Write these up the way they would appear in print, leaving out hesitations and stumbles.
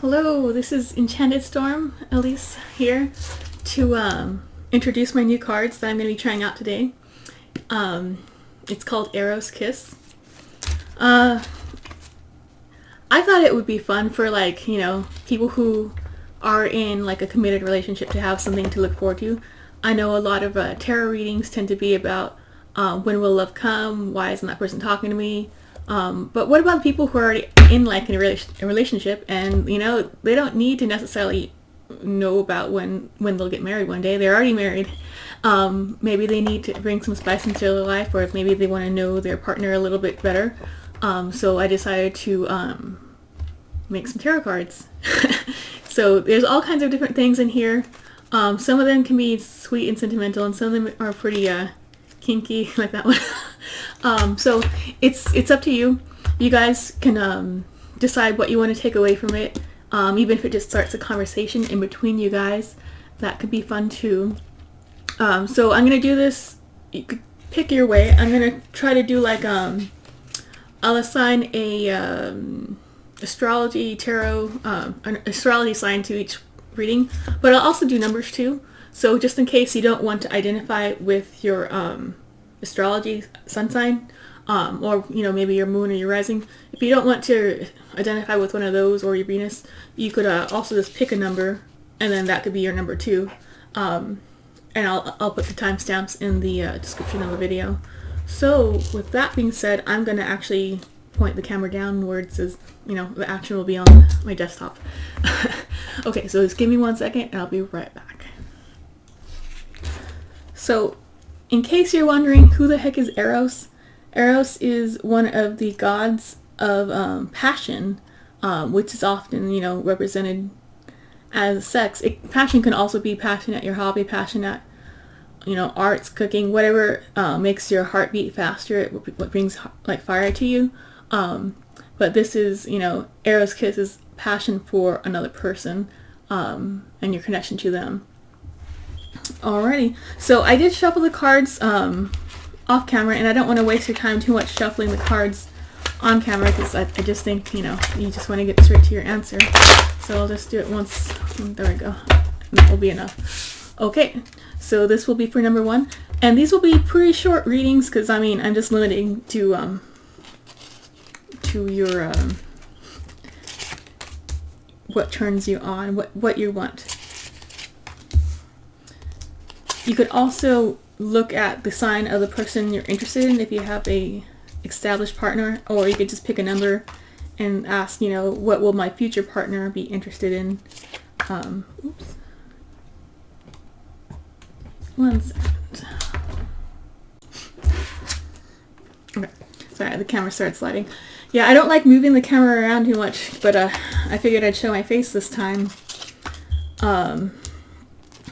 Hello, this is Enchanted Storm, Elise here to introduce my new cards that I'm going to be trying out today. It's called Eros Kiss. I thought it would be fun for people who are in like a committed relationship to have something to look forward to. I know a lot of tarot readings tend to be about when will love come, why isn't that person talking to me? But what about the people who are already in like a relationship and they don't need to necessarily know about when they'll get married one day. They're already married. Maybe they need to bring some spice into their life, or maybe they want to know their partner a little bit better. So I decided to make some tarot cards. So there's all kinds of different things in here. Some of them can be sweet and sentimental, and some of them are pretty kinky, like that one. So it's up to you. You guys can decide what you want to take away from it. Even if it just starts a conversation in between you guys, that could be fun too. So I'm gonna do this. You could pick your way. I'm gonna try to do like I'll assign a astrology tarot an astrology sign to each reading, but I'll also do numbers too. So just in case you don't want to identify with your astrology sun sign, or maybe your moon or your rising, if you don't want to identify with one of those or your Venus, you could also just pick a number, and then that could be your number too. And I'll put the timestamps in the description of the video. So with that being said, I'm gonna actually point the camera downwards as the action will be on my desktop. Okay, so just give me 1 second and I'll be right back. So in case you're wondering who the heck is Eros, Eros is one of the gods of passion, which is often represented as sex. Passion can also be passion at your hobby, passion at arts, cooking, whatever makes your heart beat faster, what brings like fire to you. But this is Eros Kiss is passion for another person, and your connection to them. Alrighty, so I did shuffle the cards off camera, and I don't want to waste your time too much shuffling the cards on camera, because I just think you just want to get straight to your answer. So I'll just do it once. There we go. That will be enough. Okay, so this will be for number 1, and these will be pretty short readings because I'm just limiting to your what turns you on, what you want. You could also look at the sign of the person you're interested in if you have a established partner, or you could just pick a number and ask, what will my future partner be interested in? Oops. 1 second. Okay, sorry, the camera started sliding. Yeah, I don't like moving the camera around too much, but I figured I'd show my face this time.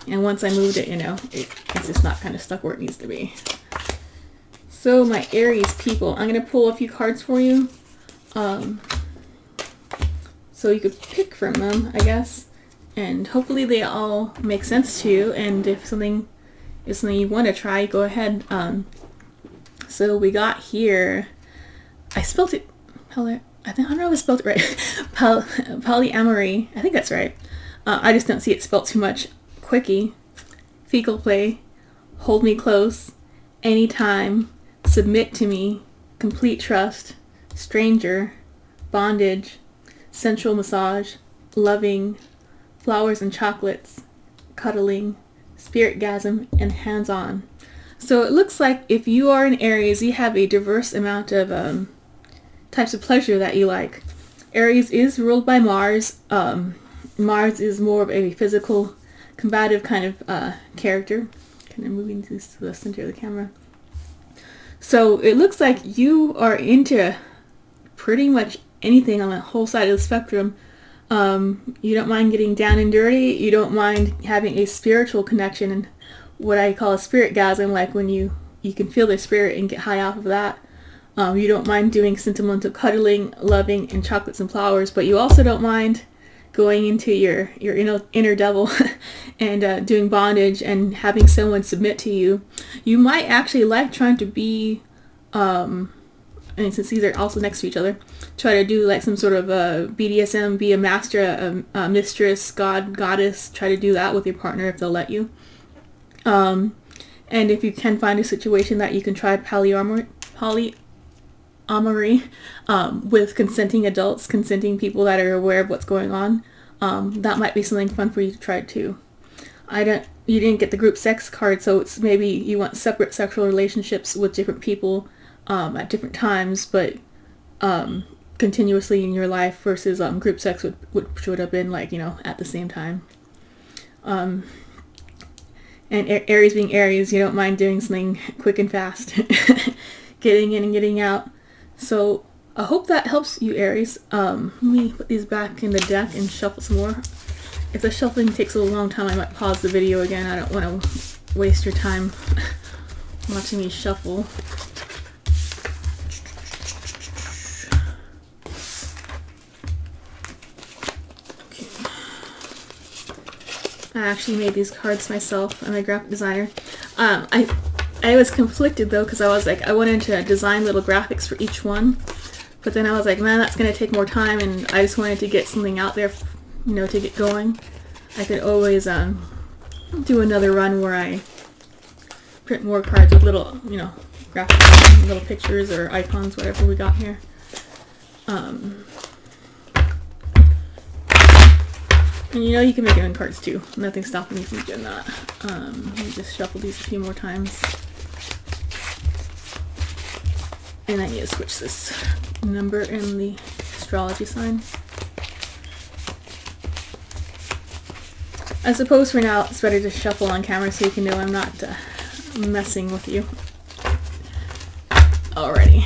And once I moved it, it's just not kind of stuck where it needs to be. So my Aries people, I'm going to pull a few cards for you. So you could pick from them, I guess. And hopefully they all make sense to you. And if something is something you want to try, go ahead. So we got here, I spelled it, I don't know if I spelled it right. Polyamory, I think that's right. I just don't see it spelled too much. Quickie, fecal play, hold me close, anytime, submit to me, complete trust, stranger, bondage, sensual massage, loving, flowers and chocolates, cuddling, spiritgasm, and hands-on. So it looks like if you are an Aries, you have a diverse amount of types of pleasure that you like. Aries is ruled by Mars. Mars is more of a physical, combative kind of character. Kind of moving this to the center of the camera. So it looks like you are into pretty much anything on the whole side of the spectrum. You don't mind getting down and dirty. You don't mind having a spiritual connection, and what I call a spiritgasm, like when you can feel the spirit and get high off of that. You don't mind doing sentimental cuddling, loving, and chocolates and flowers, but you also don't mind going into your inner devil and doing bondage and having someone submit to you. You might actually like trying to be and since these are also next to each other, try to do like some sort of BDSM, be a master, a mistress, god, goddess. Try to do that with your partner if they'll let you. And if you can find a situation that you can try polyamory with consenting adults, consenting people that are aware of what's going on, that might be something fun for you to try too. You didn't get the group sex card, so it's maybe you want separate sexual relationships with different people at different times, but continuously in your life, versus group sex which would have been like, at the same time. And Aries being Aries, you don't mind doing something quick and fast, getting in and getting out. So I hope that helps you, Aries. Let me put these back in the deck and shuffle some more. If the shuffling takes a long time, I might pause the video again. I don't want to waste your time watching me shuffle. Okay. I actually made these cards myself. I'm a graphic designer. I was conflicted though, because I was like, I wanted to design little graphics for each one, but then I was like, man, that's going to take more time, and I just wanted to get something out there, to get going. I could always do another run where I print more cards with little, graphics, little pictures or icons, whatever we got here. And you can make it in cards too. Nothing's stopping me from doing that. Let me just shuffle these a few more times. And I need to switch this number in the astrology sign. I suppose for now it's better to shuffle on camera so you can know I'm not messing with you. Alrighty.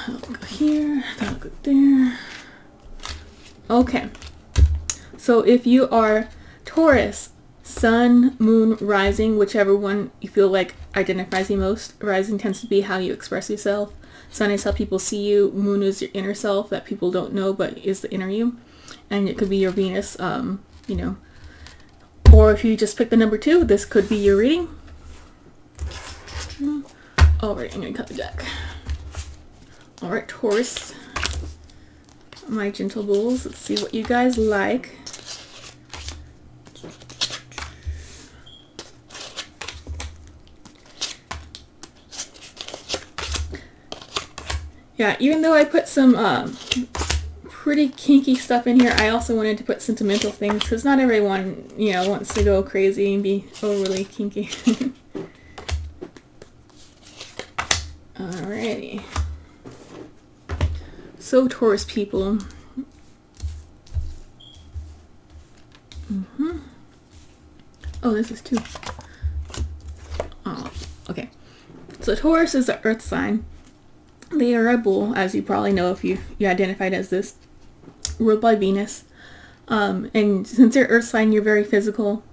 I'll go here, I'll go there. Okay. So if you are Taurus, Sun, Moon, Rising, whichever one you feel like identifies you most. Rising tends to be how you express yourself. Sun is how people see you. Moon is your inner self that people don't know but is the inner you. And it could be your Venus, Or if you just pick the number 2, this could be your reading. Alright, I'm going to cut the deck. Alright, Taurus. My gentle bulls. Let's see what you guys like. Yeah, even though I put some pretty kinky stuff in here, I also wanted to put sentimental things, because not everyone, wants to go crazy and be overly kinky. Alrighty. So, Taurus people. Oh, this is 2. Oh, okay. So, Taurus is the earth sign. They are a bull, as you probably know if you identified as this, ruled by Venus. And since you're earth sign, you're very physical,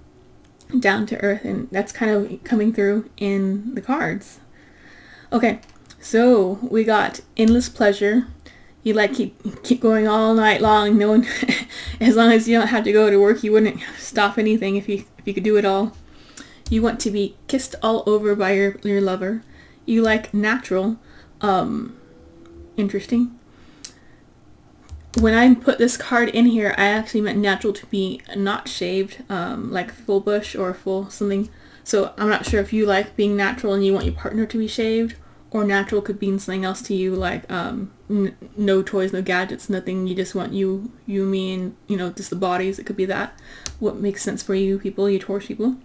down to earth, and that's kind of coming through in the cards. Okay, so we got endless pleasure. You like keep going all night long. No one, as long as you don't have to go to work, you wouldn't stop anything if you could do it all. You want to be kissed all over by your lover. You like natural. Interesting. When I put this card in here, I actually meant natural to be not shaved, like full bush or full something. So I'm not sure if you like being natural and you want your partner to be shaved, or natural could mean something else to you, like no toys, no gadgets, nothing. You just want you, me, and just the bodies. It could be that. What makes sense for you people, you Taurus people?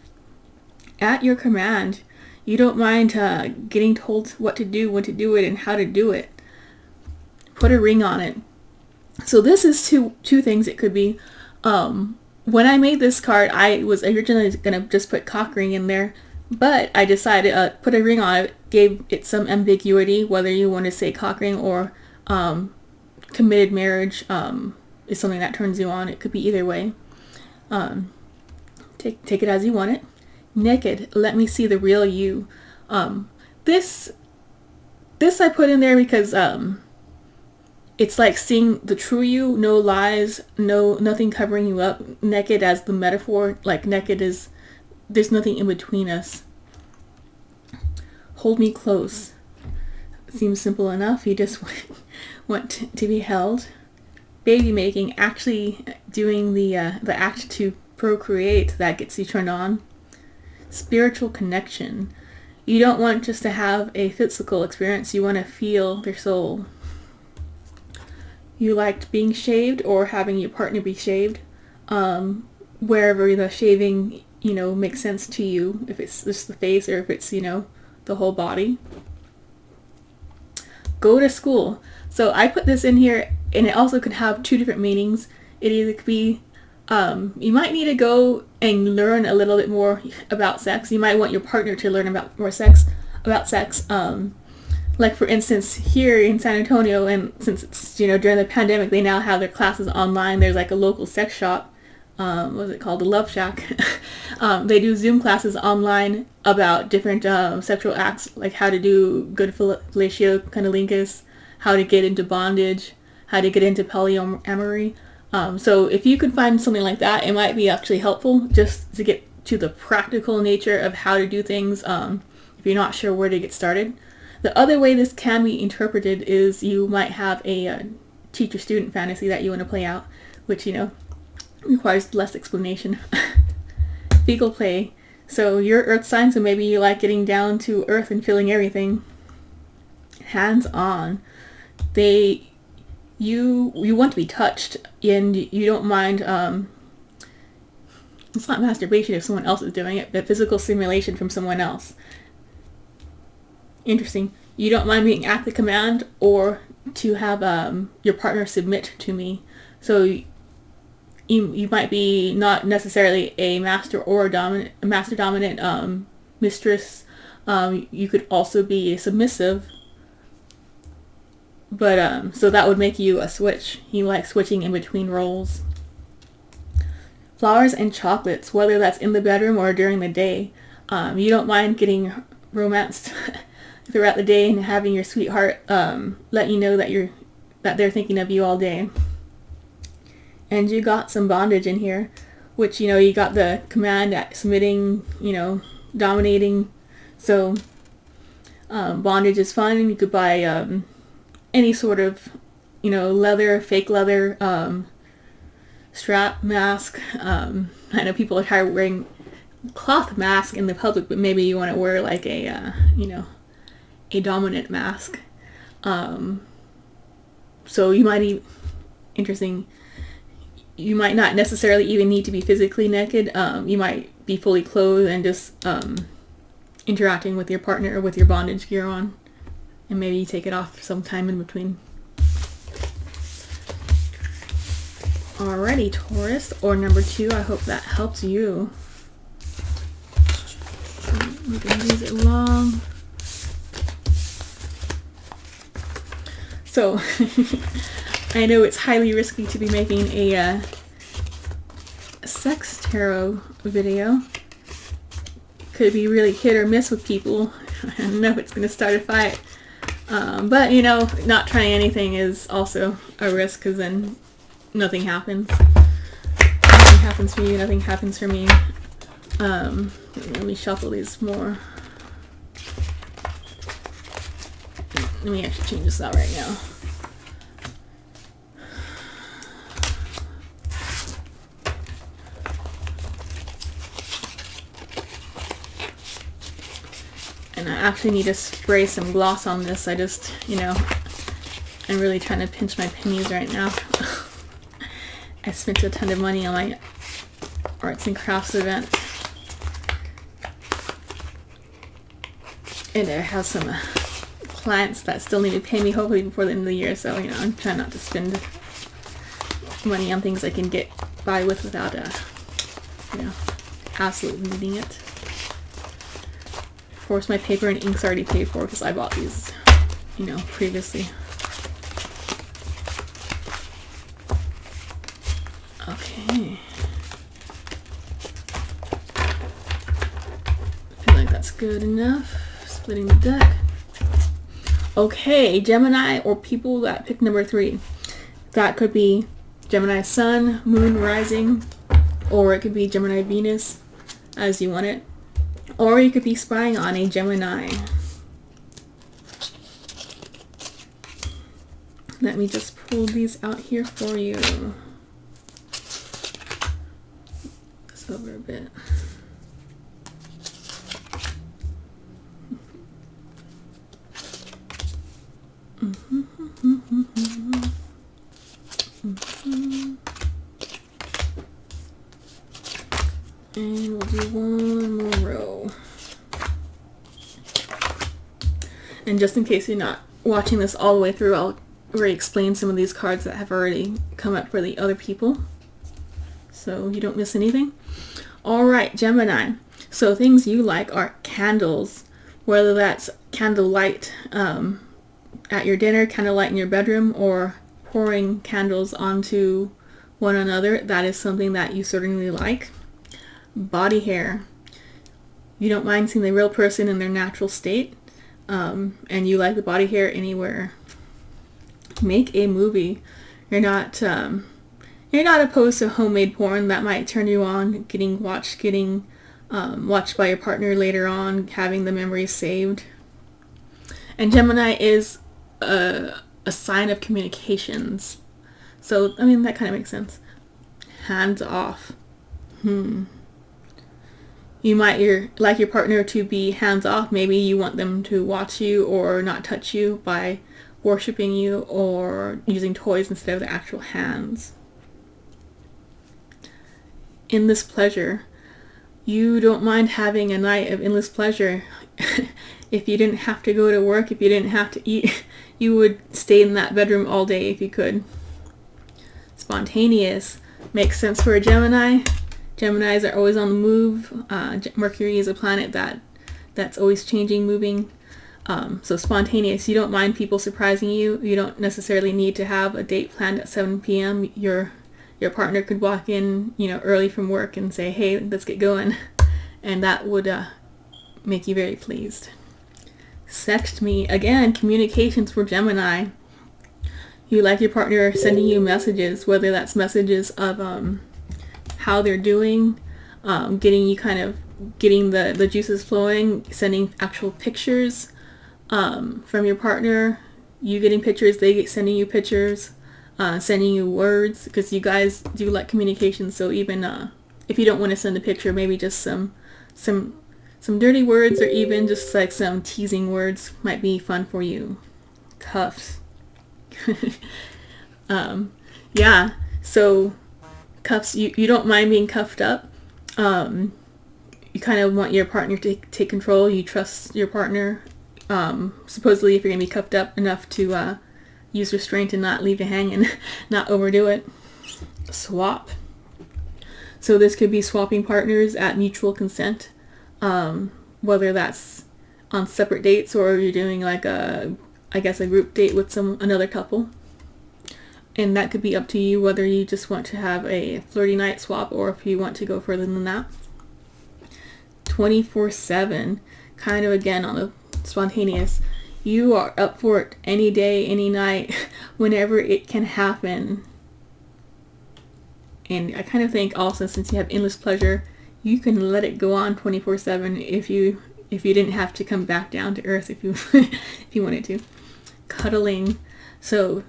At your command. You don't mind getting told what to do, when to do it, and how to do it. Put a ring on it. So this is two things it could be. When I made this card, I was originally going to just put cock ring in there, but I decided put a ring on it, gave it some ambiguity, whether you want to say cock ring or committed marriage is something that turns you on. It could be either way. Take it as you want it. Naked, let me see the real you. This I put in there because it's like seeing the true you, no lies, nothing covering you up. Naked as the metaphor, like naked is, there's nothing in between us. Hold me close. seems simple enough. You just want to be held. Baby making, actually doing the act to procreate, that gets you turned on. Spiritual connection. You don't want just to have a physical experience, you want to feel their soul. You liked being shaved or having your partner be shaved. Wherever the shaving, makes sense to you, if it's just the face or if it's, the whole body. Go to school. So I put this in here, and it also could have two different meanings. It either could be, you might need to go and learn a little bit more about sex. You might want your partner to learn about sex. Like for instance, here in San Antonio, and since it's, during the pandemic, they now have their classes online. There's like a local sex shop, what's it called? The Love Shack. They do Zoom classes online about different sexual acts, like how to do good fellatio, cunnilingus, how to get into bondage, how to get into polyamory. So if you could find something like that, it might be actually helpful just to get to the practical nature of how to do things if you're not sure where to get started. The other way this can be interpreted is you might have a teacher-student fantasy that you want to play out, which, requires less explanation. Fecal play. So you're earth sign, so maybe you like getting down to earth and feeling everything. Hands-on. You want to be touched, and you don't mind, it's not masturbation if someone else is doing it, but physical stimulation from someone else. Interesting. You don't mind being at the command or to have your partner submit to me. So you might be not necessarily a master or a master dominant mistress. You could also be a submissive. But so that would make you a switch. You like switching in between roles. Flowers and chocolates, whether that's in the bedroom or during the day. You don't mind getting romanced throughout the day and having your sweetheart let you know that they're thinking of you all day. And you got some bondage in here, which, you got the command at submitting, dominating. So bondage is fun, and you could buy any sort of, leather, fake leather, strap, mask. I know people are tired of wearing cloth mask in the public, but maybe you want to wear like a dominant mask. So you might interesting. You might not necessarily even need to be physically naked. You might be fully clothed and just interacting with your partner or with your bondage gear on. And maybe you take it off sometime in between. Alrighty, Taurus, or number 2. I hope that helps you. We can use it long. So, I know it's highly risky to be making a sex tarot video. Could be really hit or miss with people. I don't know if it's going to start a fight. But, not trying anything is also a risk, because then nothing happens. Nothing happens for you, nothing happens for me. Let me shuffle these more. Let me actually change this out right now. And I actually need to spray some gloss on this. I just, I'm really trying to pinch my pennies right now. I spent a ton of money on my arts and crafts event. And I have some clients that still need to pay me hopefully before the end of the year. So, I'm trying not to spend money on things I can get by with without, absolutely needing it. Of course, my paper and ink's already paid for because I bought these, previously. Okay. I feel like that's good enough. Splitting the deck. Okay, Gemini or people that pick number 3. That could be Gemini Sun, Moon, Rising, or it could be Gemini Venus, as you want it. Or you could be spying on a Gemini. Let me just pull these out here for you. This over a bit. And we'll do one more row. And just in case you're not watching this all the way through, I'll already explain some of these cards that have already come up for the other people, so you don't miss anything. Alright, Gemini. So things you like are candles, whether that's candlelight at your dinner, candlelight in your bedroom, or pouring candles onto one another. That is something that you certainly like. Body hair. You don't mind seeing the real person in their natural state, and you like the body hair anywhere. Make a movie. You're not opposed to homemade porn. That might turn you on, getting watched by your partner later on, having the memories saved. And Gemini is a sign of communications, so I mean that kind of makes sense. Hands off. You might like your partner to be hands off. Maybe you want them to watch you or not touch you by worshiping you or using toys instead of the actual hands. Endless pleasure. You don't mind having a night of endless pleasure. If you didn't have to go to work, if you didn't have to eat, you would stay in that bedroom all day if you could. Spontaneous. Makes sense for a Gemini. Geminis are always on the move. Mercury is a planet that's always changing, moving. So spontaneous. You don't mind people surprising you. You don't necessarily need to have a date planned at 7 p.m. Your partner could walk in, early from work and say, "Hey, let's get going," and that would make you very pleased. Sext me. Again, communications for Gemini. You like your partner sending you messages, whether that's messages of how they're doing, getting the juices flowing, sending actual pictures from your partner, you getting pictures, they sending you pictures, sending you words, because you guys do like communication. So even if you don't want to send a picture, maybe just some dirty words, or even just like some teasing words might be fun for you. Cuffs. Yeah, so cuffs, you don't mind being cuffed up. You kind of want your partner to take control. You trust your partner, supposedly, if you're going to be cuffed up, enough to use restraint and not leave you hanging, not overdo it. Swap. So this could be swapping partners at mutual consent, whether that's on separate dates or you're doing like a group date with another couple. And that could be up to you whether you just want to have a flirty night swap or if you want to go further than that. 24/7, kind of again on the spontaneous. You are up for it any day, any night, whenever it can happen. And I kind of think also, since you have endless pleasure, you can let it go on 24/7 if you didn't have to come back down to earth if you wanted to. Cuddling. So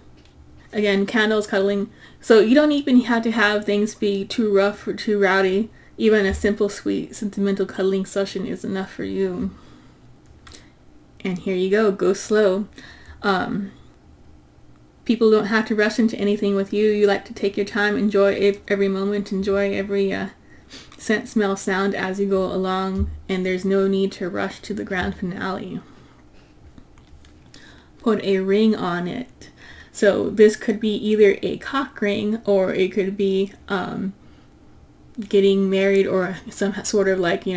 again, candles, cuddling. So you don't even have to have things be too rough or too rowdy. Even a simple, sweet, sentimental cuddling session is enough for you. And here you go slow. People don't have to rush into anything with you. You like to take your time, enjoy every moment, enjoy every scent, smell, sound as you go along, and there's no need to rush to the grand finale. Put a ring on it. So this could be either a cock ring, or it could be getting married, or some sort of like,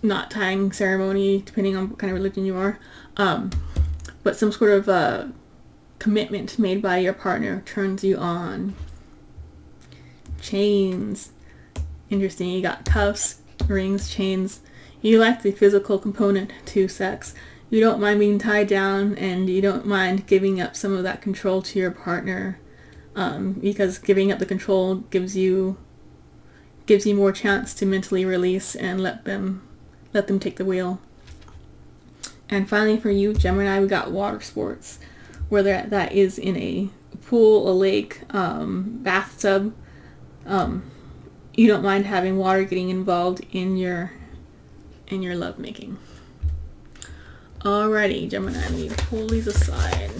knot tying ceremony, depending on what kind of religion you are. But some sort of commitment made by your partner turns you on. Chains. Interesting. You got cuffs, rings, chains. You like the physical component to sex. You don't mind being tied down, and you don't mind giving up some of that control to your partner, because giving up the control gives you more chance to mentally release and let them take the wheel. And finally for you, Gemini, we got water sports, whether that is in a pool, a lake, bathtub. You don't mind having water getting involved in your lovemaking. Alrighty, Gemini, let me pull these aside.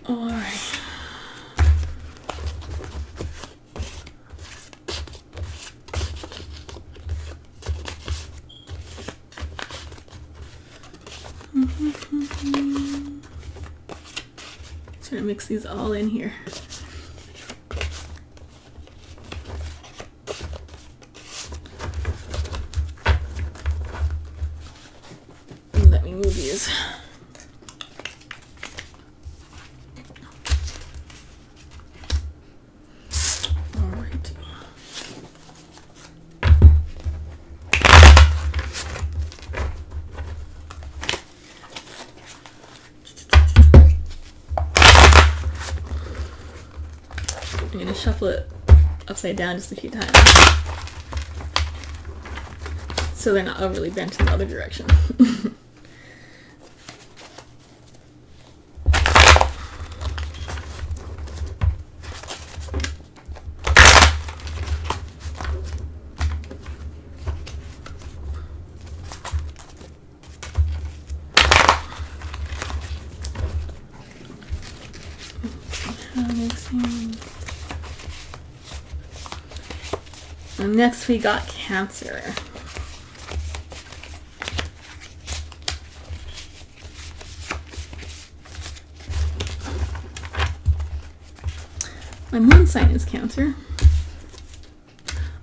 Alright. Just gonna mix these all in here. Let me move these. I'm going to shuffle it upside down just a few times so they're not overly bent in the other direction. And next we got Cancer. My moon sign is Cancer.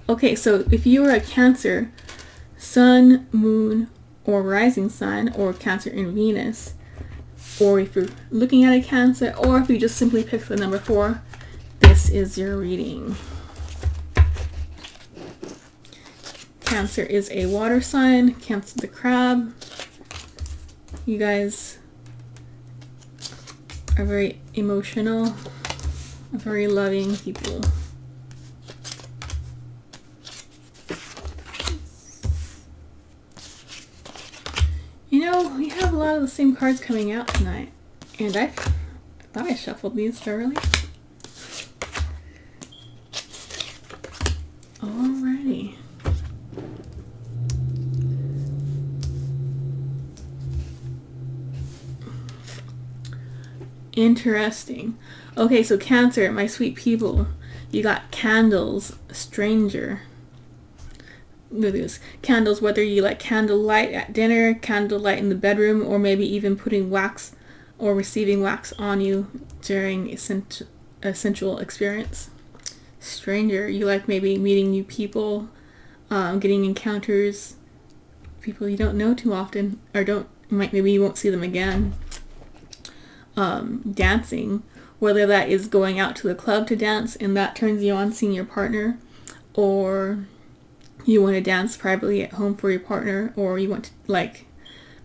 Okay, so if you are a Cancer, Sun, Moon, or rising sign, or Cancer in Venus, or if you're looking at a Cancer, or if you just simply pick the number 4, this is your reading. Cancer is a water sign. Cancer the crab. You guys are very emotional, very loving people. You know, we have a lot of the same cards coming out tonight, and I thought I shuffled these thoroughly. Alrighty. Interesting. Okay, so Cancer, my sweet people, you got candles, stranger. Look at this. Candles, whether you like candlelight at dinner, candlelight in the bedroom, or maybe even putting wax or receiving wax on you during a sensual experience. Stranger, you like maybe meeting new people, getting encounters, people you don't know too often, or maybe you won't see them again. Dancing, whether that is going out to the club to dance and that turns you on seeing your partner, or you want to dance privately at home for your partner, or you want to, like,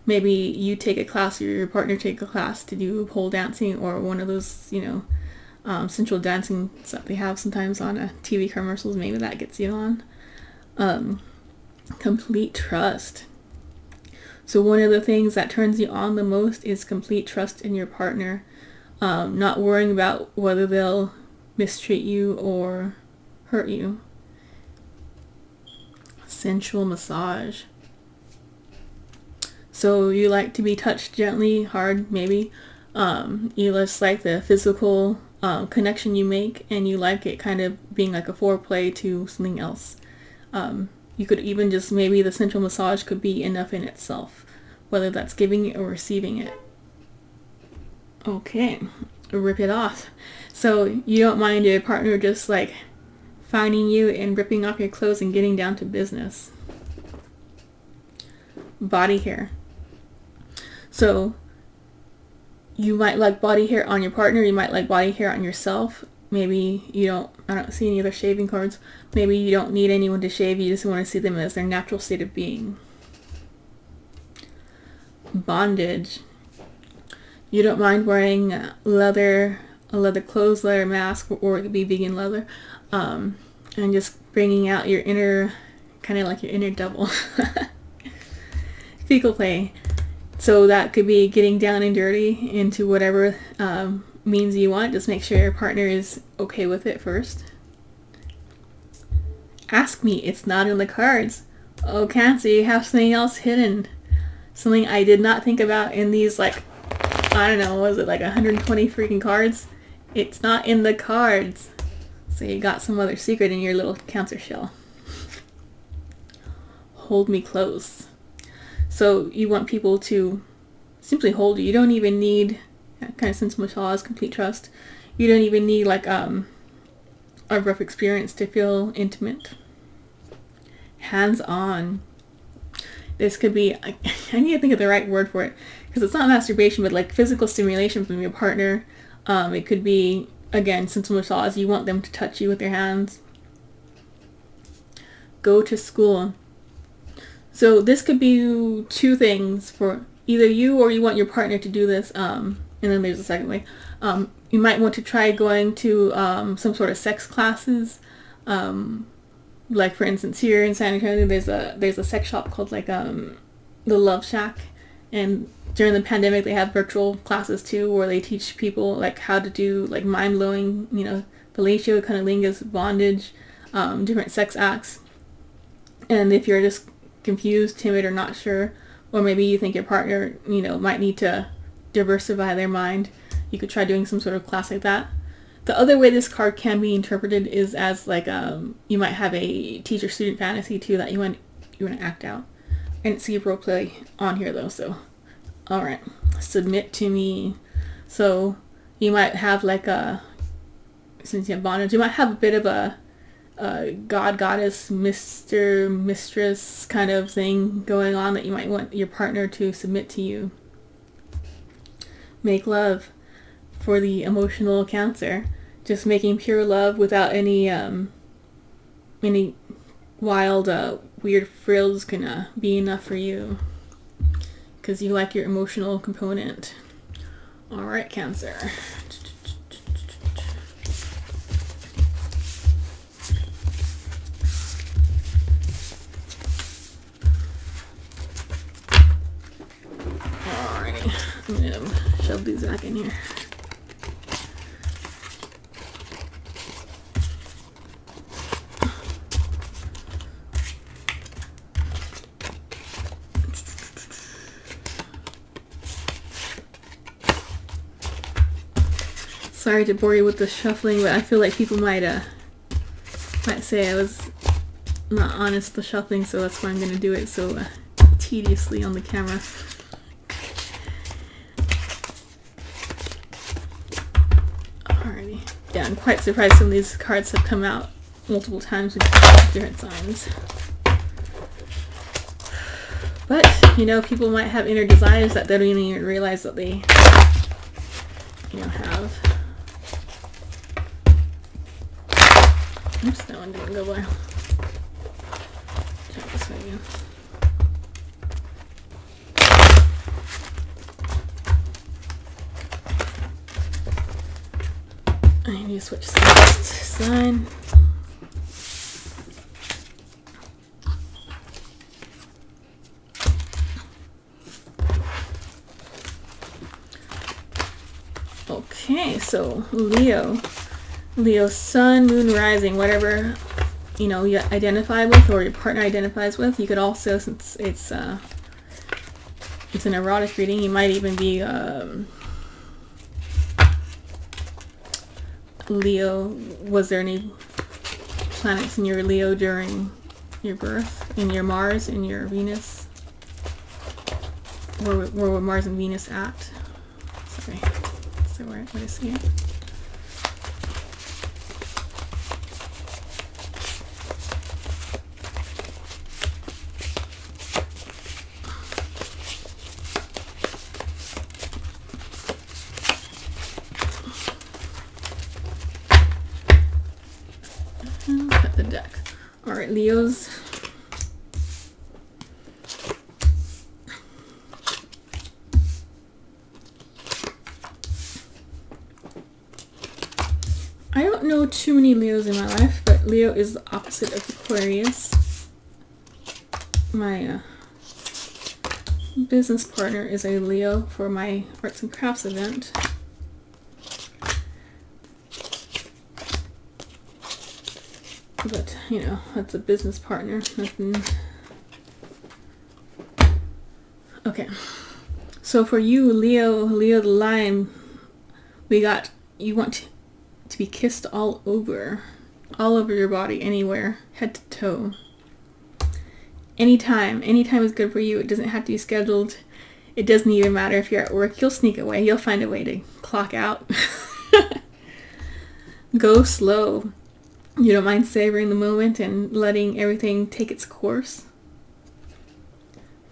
maybe you take a class or your partner take a class to do pole dancing, or one of those, you know, sensual dancing that they have sometimes on TV commercials. Maybe that gets you on. Complete trust. So one of the things that turns you on the most is complete trust in your partner. Not worrying about whether they'll mistreat you or hurt you. Sensual massage. So you like to be touched gently, hard, maybe. You just like the physical connection you make, and you like it kind of being like a foreplay to something else. You could even just, maybe the sensual massage could be enough in itself, whether that's giving it or receiving it. Okay, rip it off. So you don't mind your partner just like finding you and ripping off your clothes and getting down to business. Body hair. So you might like body hair on your partner, you might like body hair on yourself. Maybe you don't, I don't see any other shaving cards. Maybe you don't need anyone to shave, you just want to see them as their natural state of being. Bondage. You don't mind wearing leather clothes, leather mask, or it could be vegan leather, and just bringing out your inner, kind of like your inner devil. Fecal play. So that could be getting down and dirty into whatever means you want. Just make sure your partner is okay with it first. Ask me, it's not in the cards. Oh, Cancer, you have something else hidden. Something I did not think about in these, like, I don't know, was it like 120 freaking cards? It's not in the cards. So you got some other secret in your little Cancer shell. Hold me close. So you want people to simply hold you. You don't even need, kind of since massage, complete trust. You don't even need like a rough experience to feel intimate. Hands on. This could be, I need to think of the right word for it, because it's not masturbation, but like physical stimulation from your partner. It could be, again, since massage, you want them to touch you with their hands. Go to school. So this could be two things for either you or you want your partner to do this. And then there's a second way. You might want to try going to some sort of sex classes. Like for instance, here in San Antonio, there's a sex shop called like the Love Shack, and during the pandemic they have virtual classes too, where they teach people like how to do like mind-blowing, fellatio, cunnilingus, bondage, different sex acts. And if you're just confused, timid, or not sure, or maybe you think your partner, might need to diversify their mind, you could try doing some sort of class like that. The other way this card can be interpreted is as like you might have a teacher-student fantasy too that you want to act out. I didn't see a role play on here though, so all right, submit to me. So you might have like since you have bondage, you might have a bit of a god, goddess, Mr., mistress kind of thing going on that you might want your partner to submit to you. Make love for the emotional Cancer. Just making pure love without any wild, weird frills can be enough for you, because you like your emotional component. All right, Cancer. Alrighty, I'm gonna shove these back in here. Sorry to bore you with the shuffling, but I feel like people might say I was not honest with the shuffling, so that's why I'm going to do it so tediously on the camera. Alrighty. Yeah, I'm quite surprised some of these cards have come out multiple times with different signs. But, people might have inner desires that they don't even realize that they have. Oops, that one didn't go well. Try this way again. I need to switch sides to sign. Okay, so Leo sun, moon, rising, whatever you identify with or your partner identifies with. You could also, since it's an erotic reading, you might even be Leo. Was there any planets in your Leo during your birth? In your Mars, in your Venus? Where were Mars and Venus at? Sorry. So where I see it. Cut the deck. All right, Leos. too many Leos in my life, but Leo is the opposite of Aquarius. My business partner is a Leo for my arts and crafts event. But, you know, that's a business partner. Nothing. Okay. So for you, Leo the Lion, we got, you want to be kissed all over your body, anywhere, head to toe. Anytime is good for you. It doesn't have to be scheduled. It doesn't even matter if you're at work. You'll sneak away. You'll find a way to clock out. Go slow. You don't mind savoring the moment and letting everything take its course.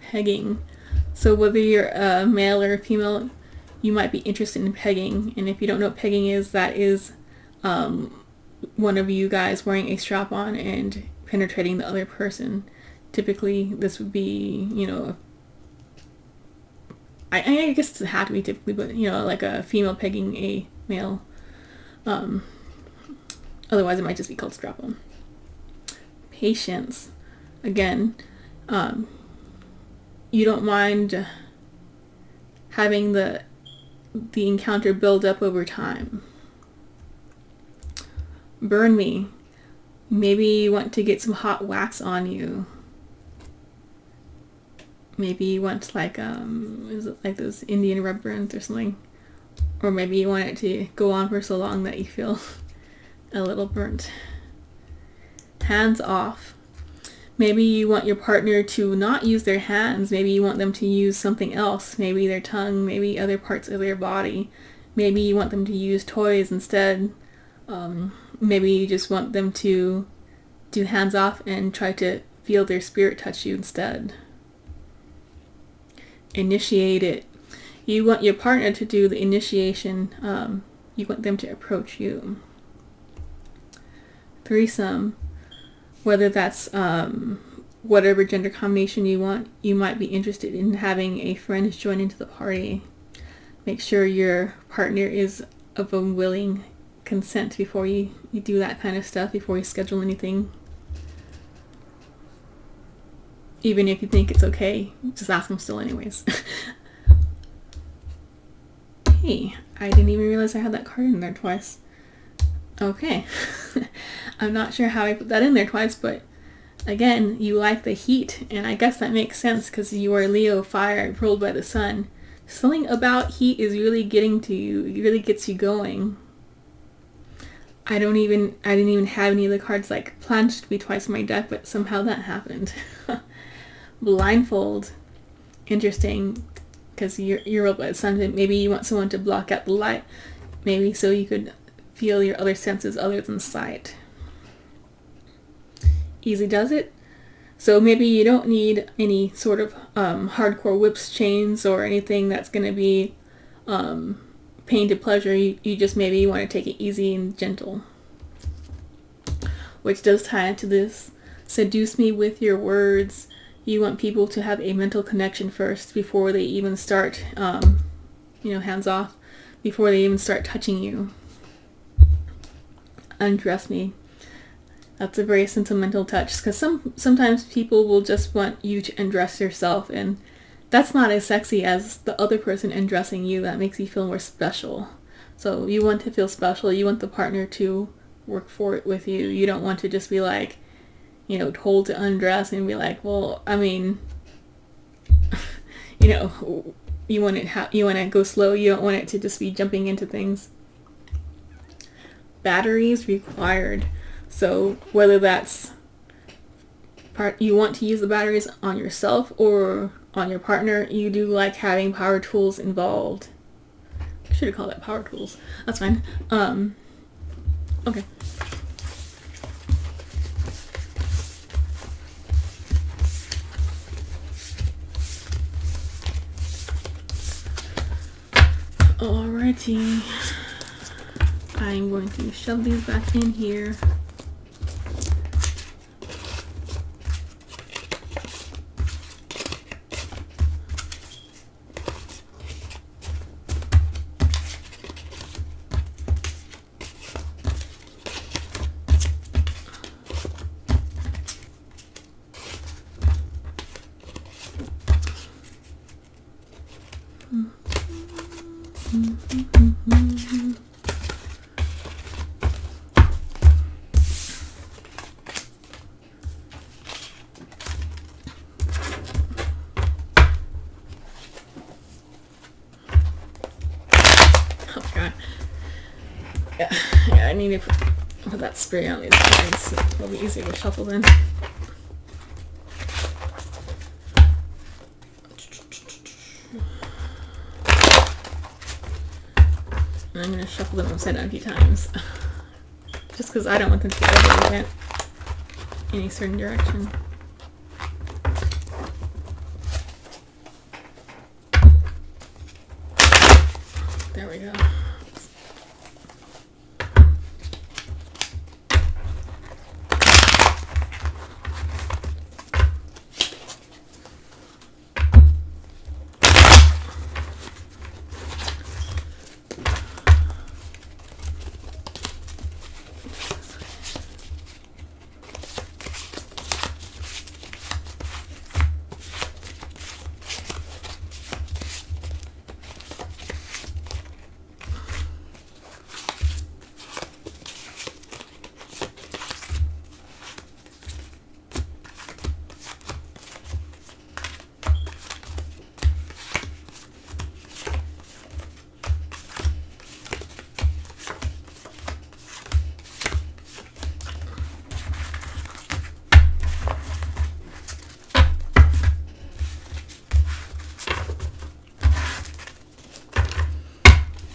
Pegging. So whether you're a male or a female, you might be interested in pegging. And if you don't know what pegging is, that is one of you guys wearing a strap on and penetrating the other person. Typically, this would be, you know, I guess it doesn't have to be typically, but, you know, like a female pegging a male. Otherwise, it might just be called strap on. Patience. Again, you don't mind having the encounter build up over time. Burn me. Maybe you want to get some hot wax on you. Maybe you want like is it like those Indian rub burns or something? Or maybe you want it to go on for so long that you feel a little burnt. Hands off. Maybe you want your partner to not use their hands. Maybe you want them to use something else. Maybe their tongue, maybe other parts of their body. Maybe you want them to use toys instead. Maybe you just want them to do hands off and try to feel their spirit touch you instead. Initiate it. You want your partner to do the initiation. You want them to approach you. Threesome. Whether that's whatever gender combination you want, you might be interested in having a friend join into the party. Make sure your partner is of a willing consent before you do that kind of stuff, before you schedule anything. Even if you think it's okay, just ask them still anyways. Hey, I didn't even realize I had that card in there twice. Okay. I'm not sure how I put that in there twice, but again, you like the heat, and I guess that makes sense because you are Leo fire ruled by the sun. Something about heat is really getting to you. It really gets you going. I didn't even have any of the cards like planned to be twice in my deck, but somehow that happened. Blindfold. Interesting, because you're ruled by the sun. Maybe you want someone to block out the light, maybe so you could feel your other senses other than sight. Easy does it. So maybe you don't need any sort of hardcore whips, chains, or anything that's going to be pain to pleasure. You just maybe want to take it easy and gentle. Which does tie into this. Seduce me with your words. You want people to have a mental connection first before they even start, hands off, before they even start touching you. Undress me. That's a very sentimental touch, because sometimes people will just want you to undress yourself, and that's not as sexy as the other person undressing you. That makes you feel more special. So you want to feel special. You want the partner to work for it with you. You don't want to just be like, told to undress and be like, well, I mean, you want to go slow. You don't want it to just be jumping into things. Batteries required. So whether that's you want to use the batteries on yourself or on your partner, you do like having power tools involved. I should have called that power tools. That's fine. Okay. Alrighty. I'm going to shove these back in here. need to put that spray on these cards. It'll be easier to shuffle then. And I'm going to shuffle them upside down a few times. Just because I don't want them to overly bent any certain direction. There we go.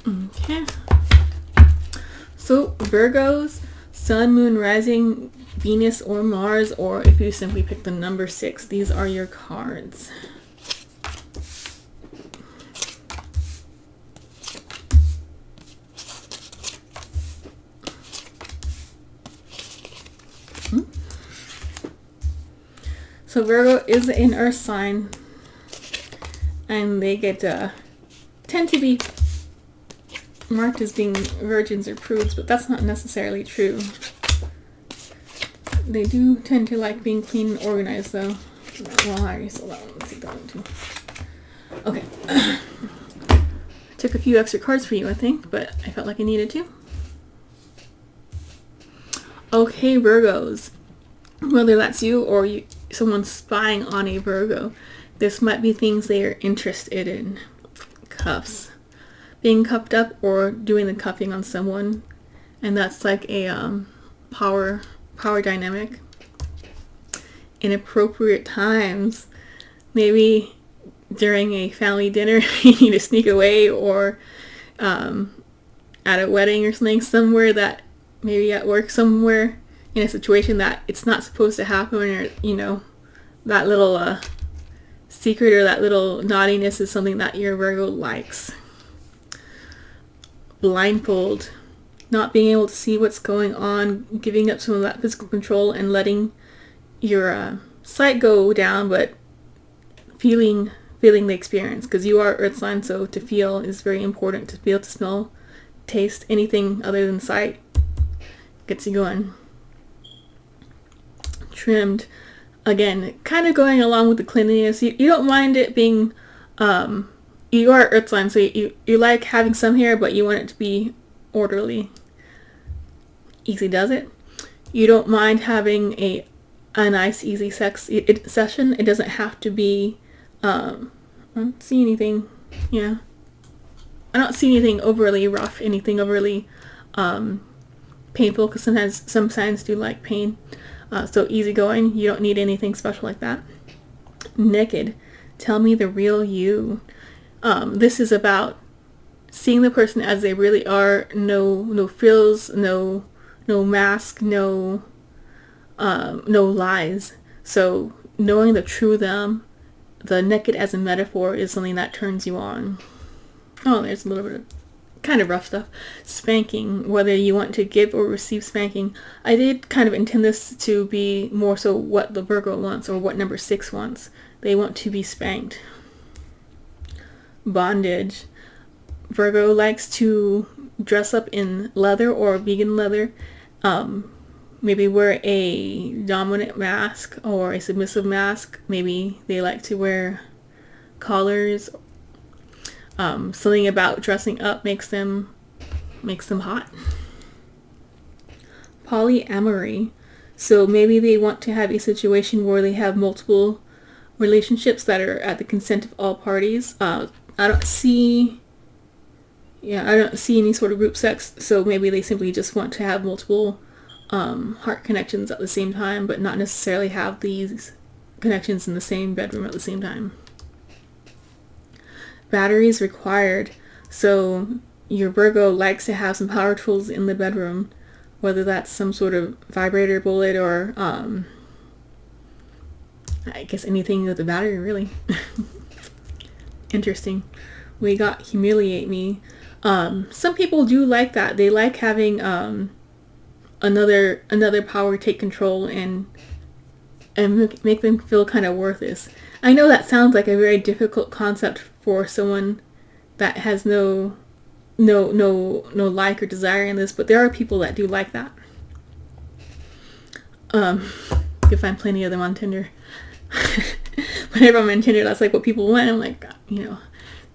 Okay. So Virgos, Sun, Moon, Rising, Venus, or Mars, or if you simply pick the number 6, these are your cards. So Virgo is an earth sign, and they get tend to be marked as being virgins or prudes, but that's not necessarily true. They do tend to like being clean and organized, though. Well, I already saw that one. Let's see that one too. Okay. Took a few extra cards for you, I think, but I felt like I needed to. Okay, Virgos. Whether that's you or someone spying on a Virgo, this might be things they are interested in. Cuffs. Being cuffed up or doing the cuffing on someone, and that's like a power dynamic. Inappropriate times, maybe during a family dinner you need to sneak away, or at a wedding or somewhere that maybe at work somewhere in a situation that it's not supposed to happen, or that little secret or that little naughtiness is something that your Virgo likes. Blindfold, not being able to see what's going on, giving up some of that physical control and letting your sight go down, but feeling the experience, because you are earth sign, so to feel is very important. To be able to smell, taste, anything other than sight gets you going. Trimmed, again, kind of going along with the cleanliness. You don't mind it being you are earth sign, so you like having some hair, but you want it to be orderly. Easy does it. You don't mind having a nice, easy session. It doesn't have to be, I don't see anything, I don't see anything overly rough, anything overly painful, because sometimes some signs do like pain. So easygoing, you don't need anything special like that. Naked, tell me the real you. This is about seeing the person as they really are. No frills, no mask, no lies. So knowing the true them, the naked as a metaphor, is something that turns you on. Oh, there's a little bit of kind of rough stuff. Spanking, whether you want to give or receive spanking. I did kind of intend this to be more so what the Virgo wants, or what number 6 wants. They want to be spanked. Bondage. Virgo likes to dress up in leather or vegan leather. Maybe wear a dominant mask or a submissive mask. Maybe they like to wear collars. Something about dressing up makes them hot. Polyamory. So maybe they want to have a situation where they have multiple relationships that are at the consent of all parties. I don't see Yeah, I don't see any sort of group sex, so maybe they simply just want to have multiple heart connections at the same time, but not necessarily have these connections in the same bedroom at the same time. Batteries required. So your Virgo likes to have some power tools in the bedroom, whether that's some sort of vibrator, bullet, or I guess anything with a battery, really. Interesting. We got humiliate me. Some people do like that. They like having another power take control and make them feel kind of worthless. I know that sounds like a very difficult concept for someone that has no like or desire in this, but there are people that do like that. You find plenty of them on Tinder. Whenever I'm on Tinder, that's like what people want. I'm like, you know,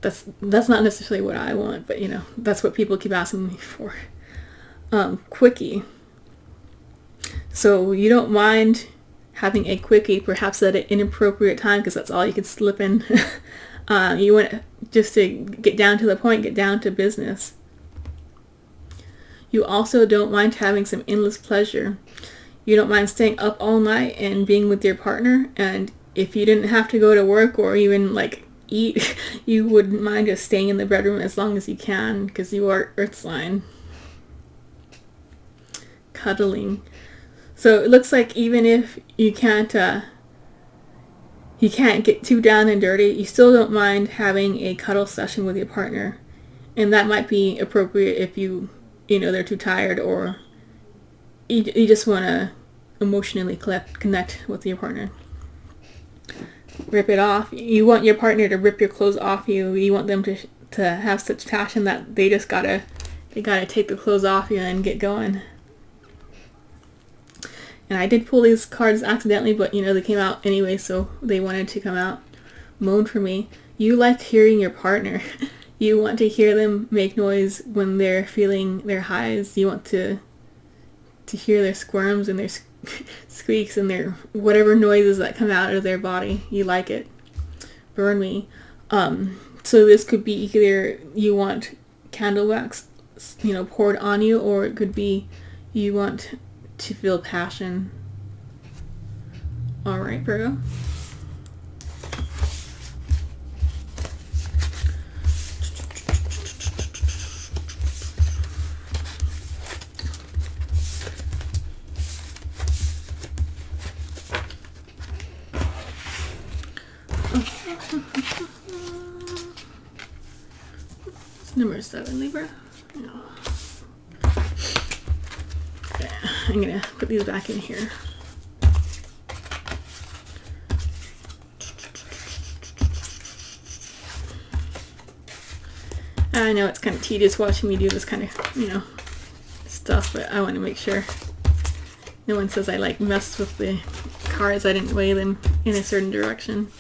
that's not necessarily what I want, but you know, that's what people keep asking me for. Quickie. So you don't mind having a quickie, perhaps at an inappropriate time, because that's all you can slip in. You want just to get down to the point, get down to business. You also don't mind having some endless pleasure. You don't mind staying up all night and being with your partner, and if you didn't have to go to work or even like eat, you wouldn't mind just staying in the bedroom as long as you can, because you are earth sign. Cuddling. So it looks like even if you can't get too down and dirty, you still don't mind having a cuddle session with your partner, and that might be appropriate if you know they're too tired, or you just want to emotionally connect with your partner. Rip it off. You want your partner to rip your clothes off you. You want them to have such passion that they gotta take the clothes off you and get going. And I did pull these cards accidentally, but you know, they came out anyway, so they wanted to come out. Moan for me. You like hearing your partner. You want to hear them make noise when they're feeling their highs. You want to hear their squirms and their squeaks and their whatever noises that come out of their body. You like it. Burn me. So this could be either you want candle wax, you know, poured on you, or it could be you want to feel passion. All right, Virgo. Number 7, Libra. No. Okay, I'm gonna put these back in here. I know it's kind of tedious watching me do this kind of, you know, stuff, but I want to make sure no one says I like messed with the cards. I didn't weigh them in a certain direction.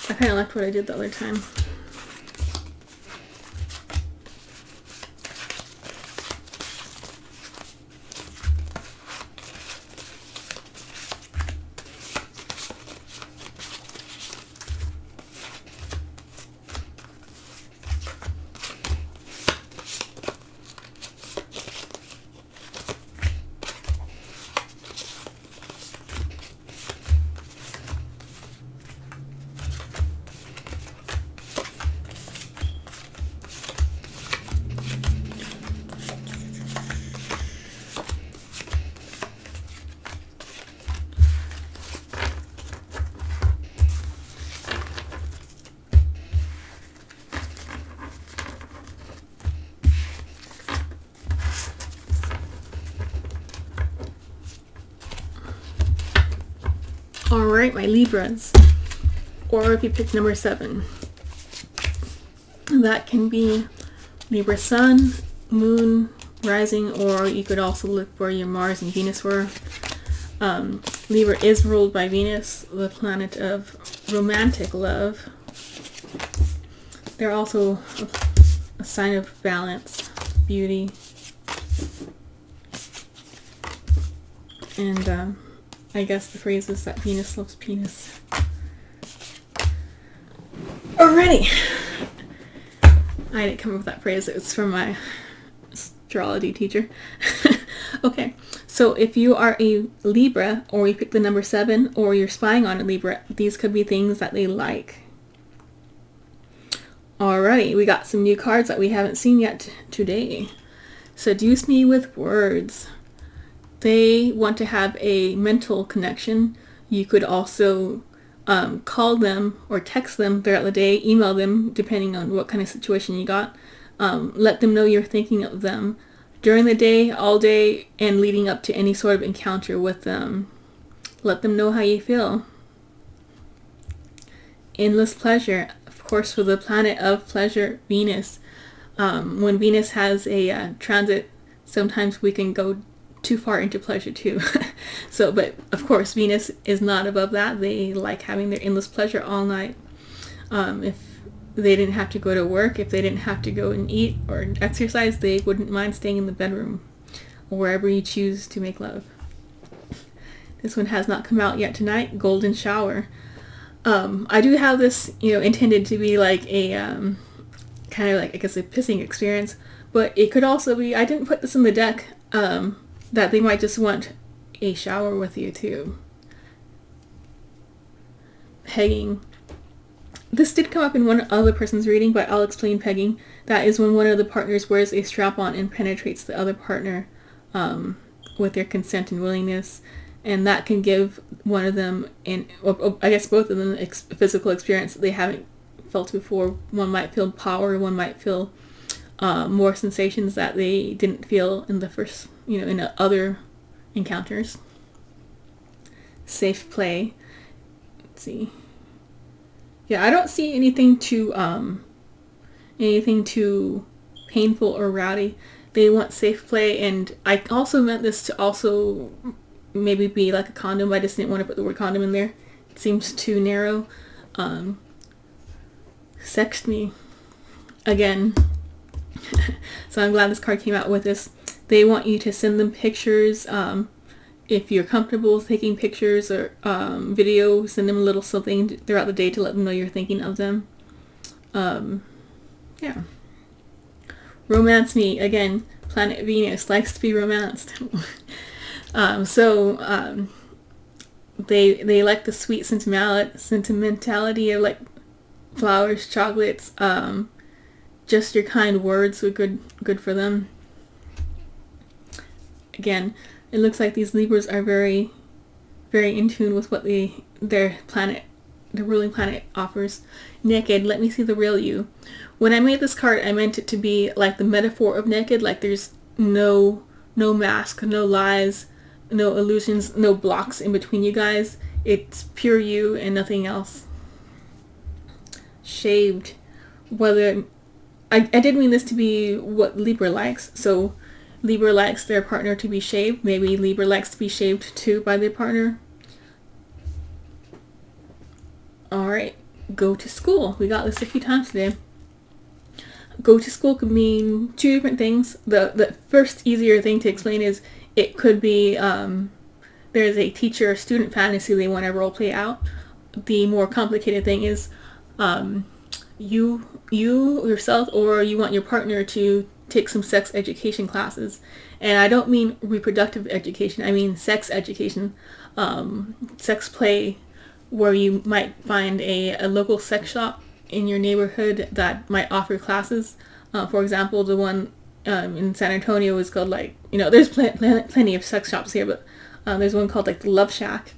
I kind of liked what I did the other time. Alright, my Libras. Or if you pick number 7, that can be Libra Sun, Moon, rising, or you could also look where your Mars and Venus were. Libra is ruled by Venus, the planet of romantic love. They're also a sign of balance, beauty, and I guess the phrase is that Venus loves penis. Alrighty. I didn't come up with that phrase. It was from my astrology teacher. Okay, so if you are a Libra, or you pick the number 7, or you're spying on a Libra, these could be things that they like. Alrighty, we got some new cards that we haven't seen yet today. Seduce me with words. They want to have a mental connection. You could also call them or text them throughout the day, email them, depending on what kind of situation you got. Let them know you're thinking of them during the day, all day, and leading up to any sort of encounter with them. Let them know how you feel. Endless pleasure. Of course, for the planet of pleasure, Venus. When Venus has a transit, sometimes we can go too far into pleasure too. So, but of course, Venus is not above that. They like having their endless pleasure all night. If they didn't have to go to work, if they didn't have to go and eat or exercise, they wouldn't mind staying in the bedroom or wherever you choose to make love. This one has not come out yet tonight. Golden shower. I do have this, intended to be like a kind of like, I guess, a pissing experience, but it could also be, I didn't put this in the deck, that they might just want a shower with you too. Pegging. This did come up in one other person's reading, but I'll explain pegging. That is when one of the partners wears a strap-on and penetrates the other partner with their consent and willingness. And that can give one of them, I guess both of them, a physical experience that they haven't felt before. One might feel power, one might feel more sensations that they didn't feel in the first, in other encounters. Safe play. Let's see. Yeah, I don't see anything too painful or rowdy. They want safe play, and I also meant this to also maybe be like a condom. I just didn't want to put the word condom in there. It seems too narrow. Sext me. Again. So I'm glad this card came out with this. They want you to send them pictures. If you're comfortable taking pictures or video, send them a little something throughout the day to let them know you're thinking of them. Yeah. Romance me. Again, planet Venus likes to be romanced. They like the sweet sentimentality of like flowers, chocolates, just your kind words are good for them. Again, it looks like these Libras are very, very in tune with what their ruling planet offers. Naked, let me see the real you. When I made this card, I meant it to be like the metaphor of naked, like there's no mask, no lies, no illusions, no blocks in between you guys. It's pure you and nothing else. Shaved. Whether I did mean this to be what Libra likes. So Libra likes their partner to be shaved. Maybe Libra likes to be shaved too by their partner. Alright. Go to school. We got this a few times today. Go to school could mean two different things. The first easier thing to explain is it could be there's a teacher or student fantasy they want to role play out. The more complicated thing is you yourself, or you want your partner to take some sex education classes. And I don't mean reproductive education, I mean sex education. Sex play, where you might find a local sex shop in your neighborhood that might offer classes. For example, the one in San Antonio is called there's plenty of sex shops here, but there's one called the Love Shack.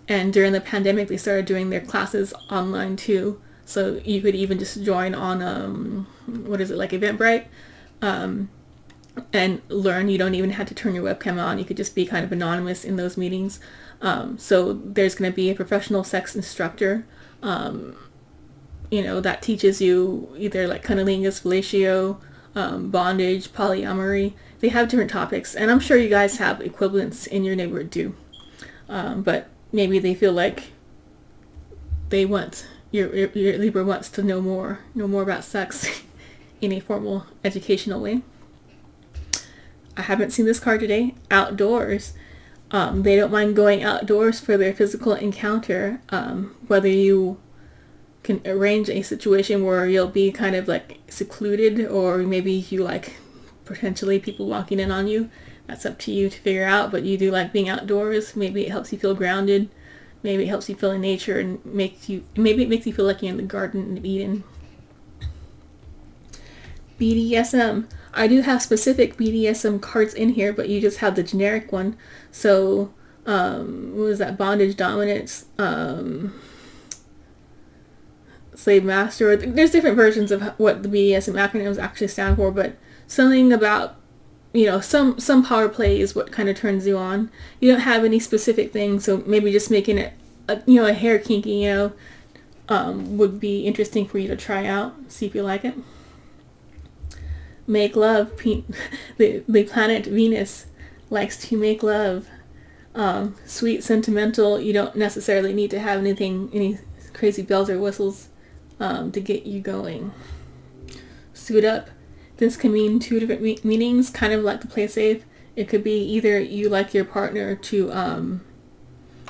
And during the pandemic, they started doing their classes online too. So you could even just join on, Eventbrite, and learn. You don't even have to turn your webcam on. You could just be kind of anonymous in those meetings. So there's going to be a professional sex instructor, that teaches you either cunnilingus, fellatio, bondage, polyamory. They have different topics, and I'm sure you guys have equivalents in your neighborhood too. But maybe they feel like they want your Libra wants to know more about sex in a formal educational way. I haven't seen this card today. Outdoors. They don't mind going outdoors for their physical encounter. Whether you can arrange a situation where you'll be kind of like secluded, or maybe you like potentially people walking in on you. That's up to you to figure out, but you do like being outdoors. Maybe it helps you feel grounded. Maybe it helps you feel in nature and maybe it makes you feel like you're in the Garden of Eden. BDSM. I do have specific BDSM cards in here, but you just have the generic one. So, what was that? Bondage, dominance, slave master. There's different versions of what the BDSM acronyms actually stand for, but something about, you know, some power play is what kind of turns you on. You don't have any specific thing, so maybe just making it, a hair kinky, would be interesting for you to try out, see if you like it. Make love. The planet Venus likes to make love. Sweet, sentimental. You don't necessarily need to have any crazy bells or whistles to get you going. Suit up. This can mean two different meanings, kind of like the play safe. It could be either you like your partner to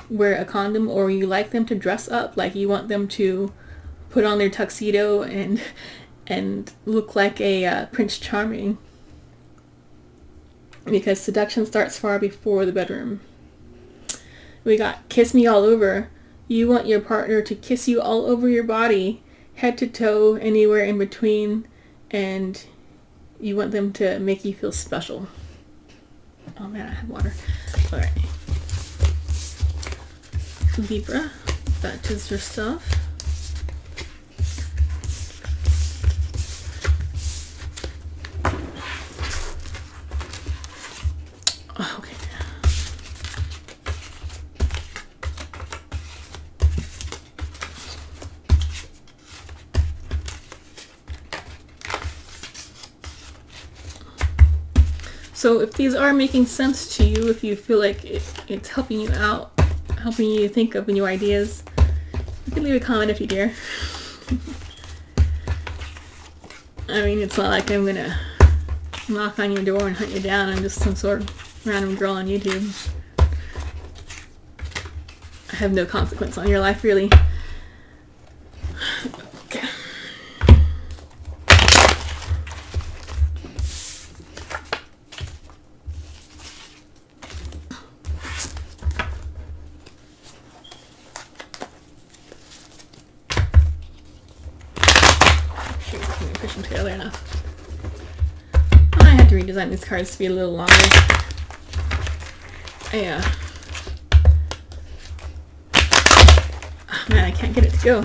wear a condom, or you like them to dress up, like you want them to put on their tuxedo and look like a Prince Charming, because seduction starts far before the bedroom. We got kiss me all over. You want your partner to kiss you all over your body, head to toe, anywhere in between, and you want them to make you feel special. Oh man, I had water. Alright. Libra, that is your stuff. Okay. So if these are making sense to you, if you feel like it's helping you out, helping you think of new ideas, you can leave a comment if you dare. I mean, it's not like I'm gonna knock on your door and hunt you down. I'm just some sort of random girl on YouTube. I have no consequence on your life, really. Okay. Push them together enough. I had to redesign these cards to be a little longer. Yeah. Oh, man, I can't get it to go.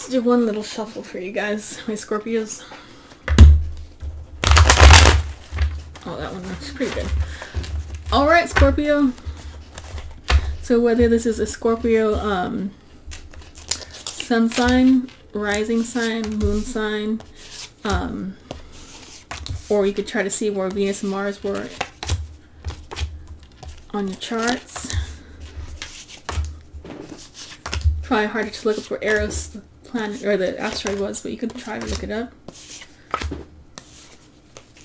Let's do one little shuffle for you guys, my Scorpios. Oh, that one looks pretty good. Alright, Scorpio. So whether this is a Scorpio sun sign, rising sign, moon sign, or you could try to see where Venus and Mars were on your charts. Probably harder to look up where Eros, the planet, or the asteroid was, but you could try to look it up.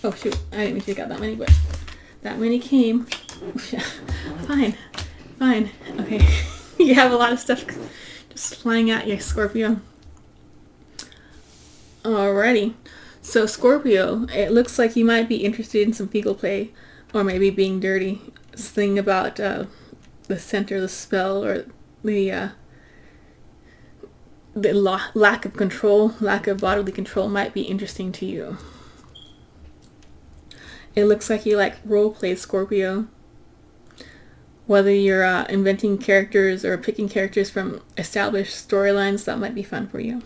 Oh shoot, I didn't mean to take out that many, but that many came. Fine. Okay. You have a lot of stuff just flying at you, Scorpio. Alrighty. So Scorpio, it looks like you might be interested in some fecal play, or maybe being dirty. This thing about the center of the spell, or the lack of control, lack of bodily control might be interesting to you. It looks like you like role play, Scorpio. Whether you're inventing characters or picking characters from established storylines, that might be fun for you.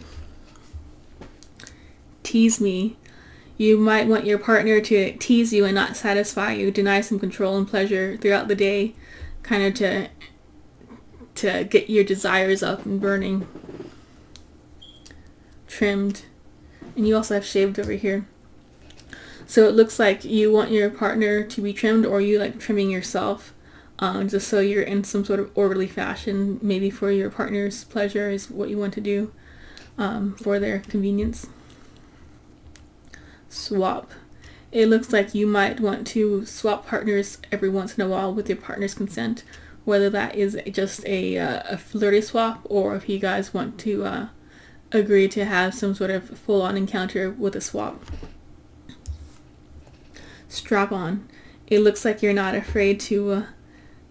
Tease me. You might want your partner to tease you and not satisfy you, deny some control and pleasure throughout the day, kind of to get your desires up and burning. Trimmed. And you also have shaved over here. So it looks like you want your partner to be trimmed, or you like trimming yourself, just so you're in some sort of orderly fashion. Maybe for your partner's pleasure is what you want to do, for their convenience. Swap. It looks like you might want to swap partners every once in a while with your partner's consent, whether that is just a flirty swap, or if you guys want to agree to have some sort of full-on encounter with a swap. Strap on. It looks like you're not afraid to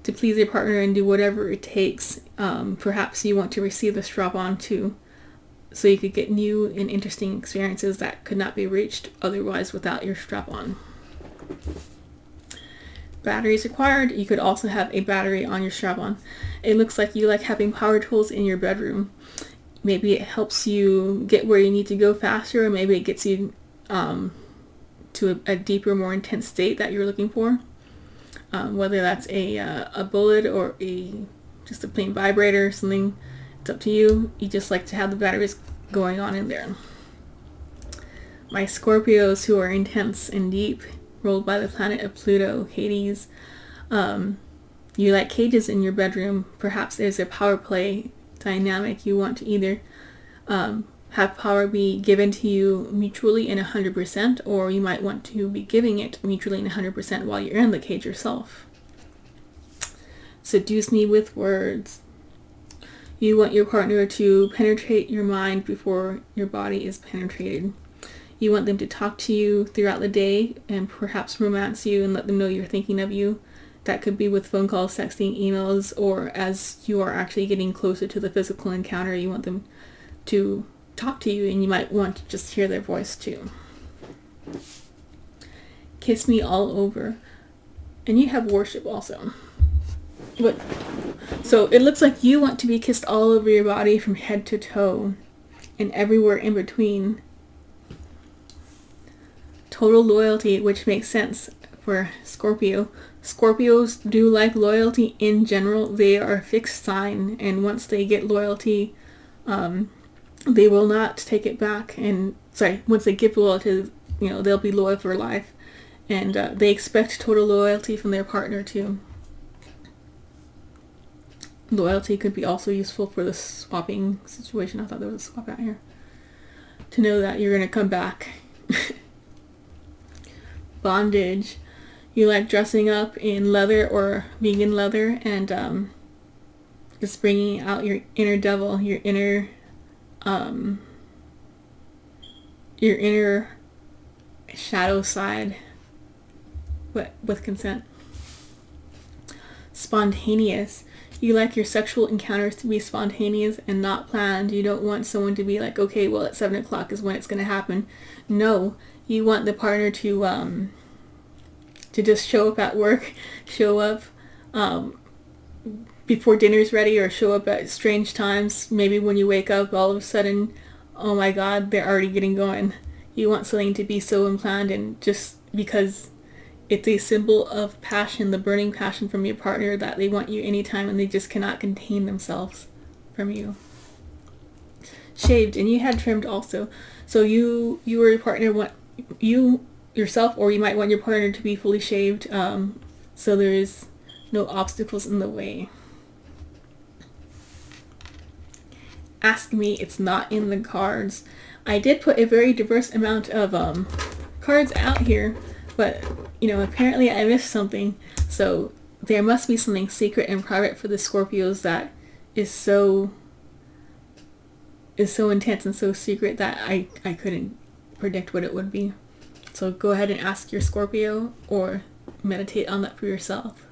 please your partner and do whatever it takes. Perhaps you want to receive the strap on too, so you could get new and interesting experiences that could not be reached otherwise without your strap on. Batteries required. You could also have a battery on your strap on. It looks like you like having power tools in your bedroom. Maybe it helps you get where you need to go faster, or maybe it gets you to a deeper, more intense state that you're looking for. Whether that's a bullet or just a plain vibrator or something, it's up to you. You just like to have the batteries going on in there. My Scorpios who are intense and deep, ruled by the planet of Pluto, Hades. You like cages in your bedroom. Perhaps there's a power play dynamic. You want to either have power be given to you mutually in 100%, or you might want to be giving it mutually in 100% while you're in the cage yourself. Seduce me with words. You want your partner to penetrate your mind before your body is penetrated. You want them to talk to you throughout the day and perhaps romance you and let them know you're thinking of you. That could be with phone calls, texting, emails, or as you are actually getting closer to the physical encounter, you want them to talk to you, and you might want to just hear their voice too. Kiss me all over. And you have worship also. But so it looks like you want to be kissed all over your body from head to toe and everywhere in between. Total loyalty, which makes sense for Scorpio. Scorpios do like loyalty in general. They are a fixed sign, and once they get loyalty, they will not take it back. And once they give loyalty, they'll be loyal for life, and they expect total loyalty from their partner too. Loyalty could be also useful for the swapping situation. I thought there was a swap out here. To know that you're going to come back. Bondage. You like dressing up in leather or vegan leather, and just bringing out your inner devil, your inner shadow side, but with consent. Spontaneous. You like your sexual encounters to be spontaneous and not planned. You don't want someone to be like, okay, well at 7 o'clock is when it's going to happen. No, you want the partner to just show up at work, show up before dinner's ready, or show up at strange times. Maybe when you wake up, all of a sudden, oh my god, they're already getting going. You want something to be so unplanned, and just because it's a symbol of passion, the burning passion from your partner, that they want you anytime and they just cannot contain themselves from you. Shaved, and you had trimmed also. So you or your partner want, you yourself, or you might want your partner to be fully shaved, so there is no obstacles in the way. Ask me, it's not in the cards. I did put a very diverse amount of cards out here, but you know, apparently I missed something. So there must be something secret and private for the Scorpios that is so intense and so secret that I couldn't predict what it would be. So go ahead and ask your Scorpio or meditate on that for yourself.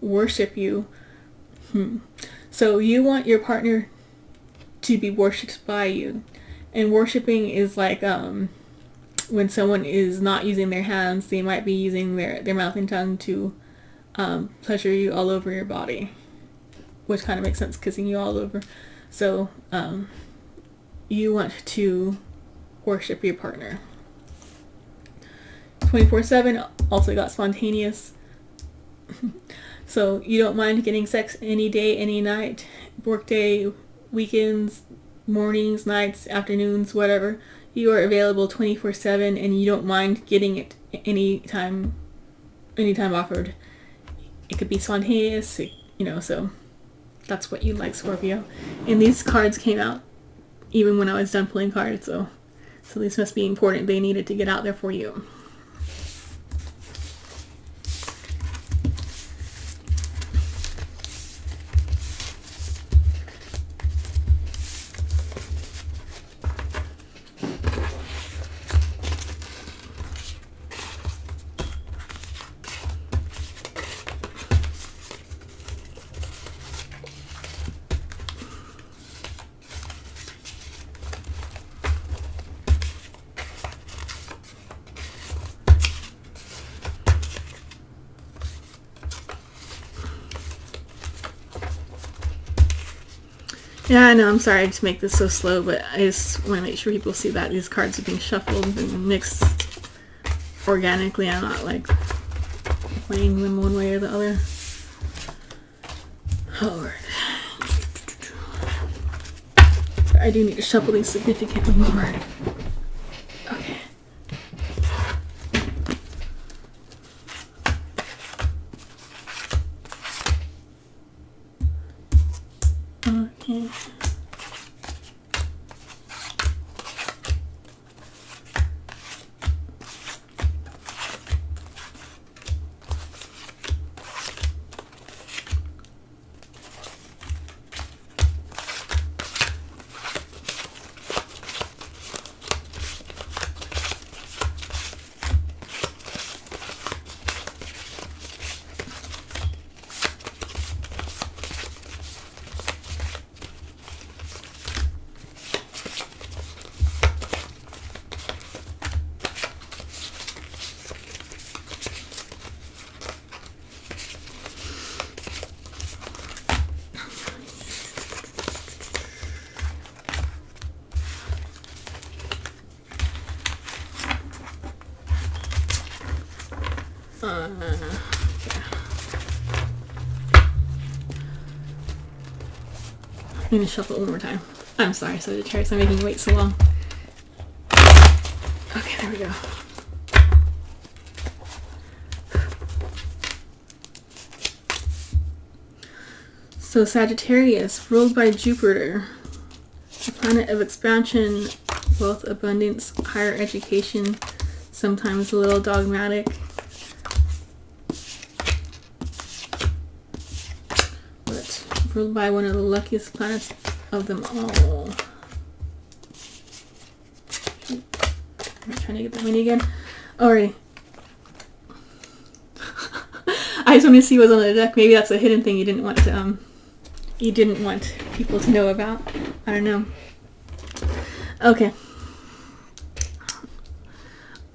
Worship you. So you want your partner to be worshipped by you. And worshiping is like when someone is not using their hands, they might be using their mouth and tongue to pleasure you all over your body. Which kind of makes sense, kissing you all over. So you want to worship your partner. 24/7 also got spontaneous. So you don't mind getting sex any day, any night, workday, weekends, mornings, nights, afternoons, whatever. You are available 24/7 and you don't mind getting it anytime offered. It could be spontaneous, you know, so that's what you like, Scorpio. And these cards came out even when I was done pulling cards, so these must be important. They needed to get out there for you. Yeah, I know, I'm sorry to make this so slow, but I just want to make sure people see that these cards are being shuffled and mixed organically. I'm not like playing them one way or the other. Lord. I do need to shuffle these significantly more. Okay. Okay. Okay. I'm gonna shuffle it one more time. I'm sorry, Sagittarius, I'm making you wait so long. Okay, there we go. So Sagittarius, ruled by Jupiter, the planet of expansion, wealth, abundance, higher education, sometimes a little dogmatic. But ruled by one of the luckiest planets of them all. I'm trying to get the money again. Alright. I just want to see what's on the deck. Maybe that's a hidden thing you didn't want people to know about. I don't know. Okay.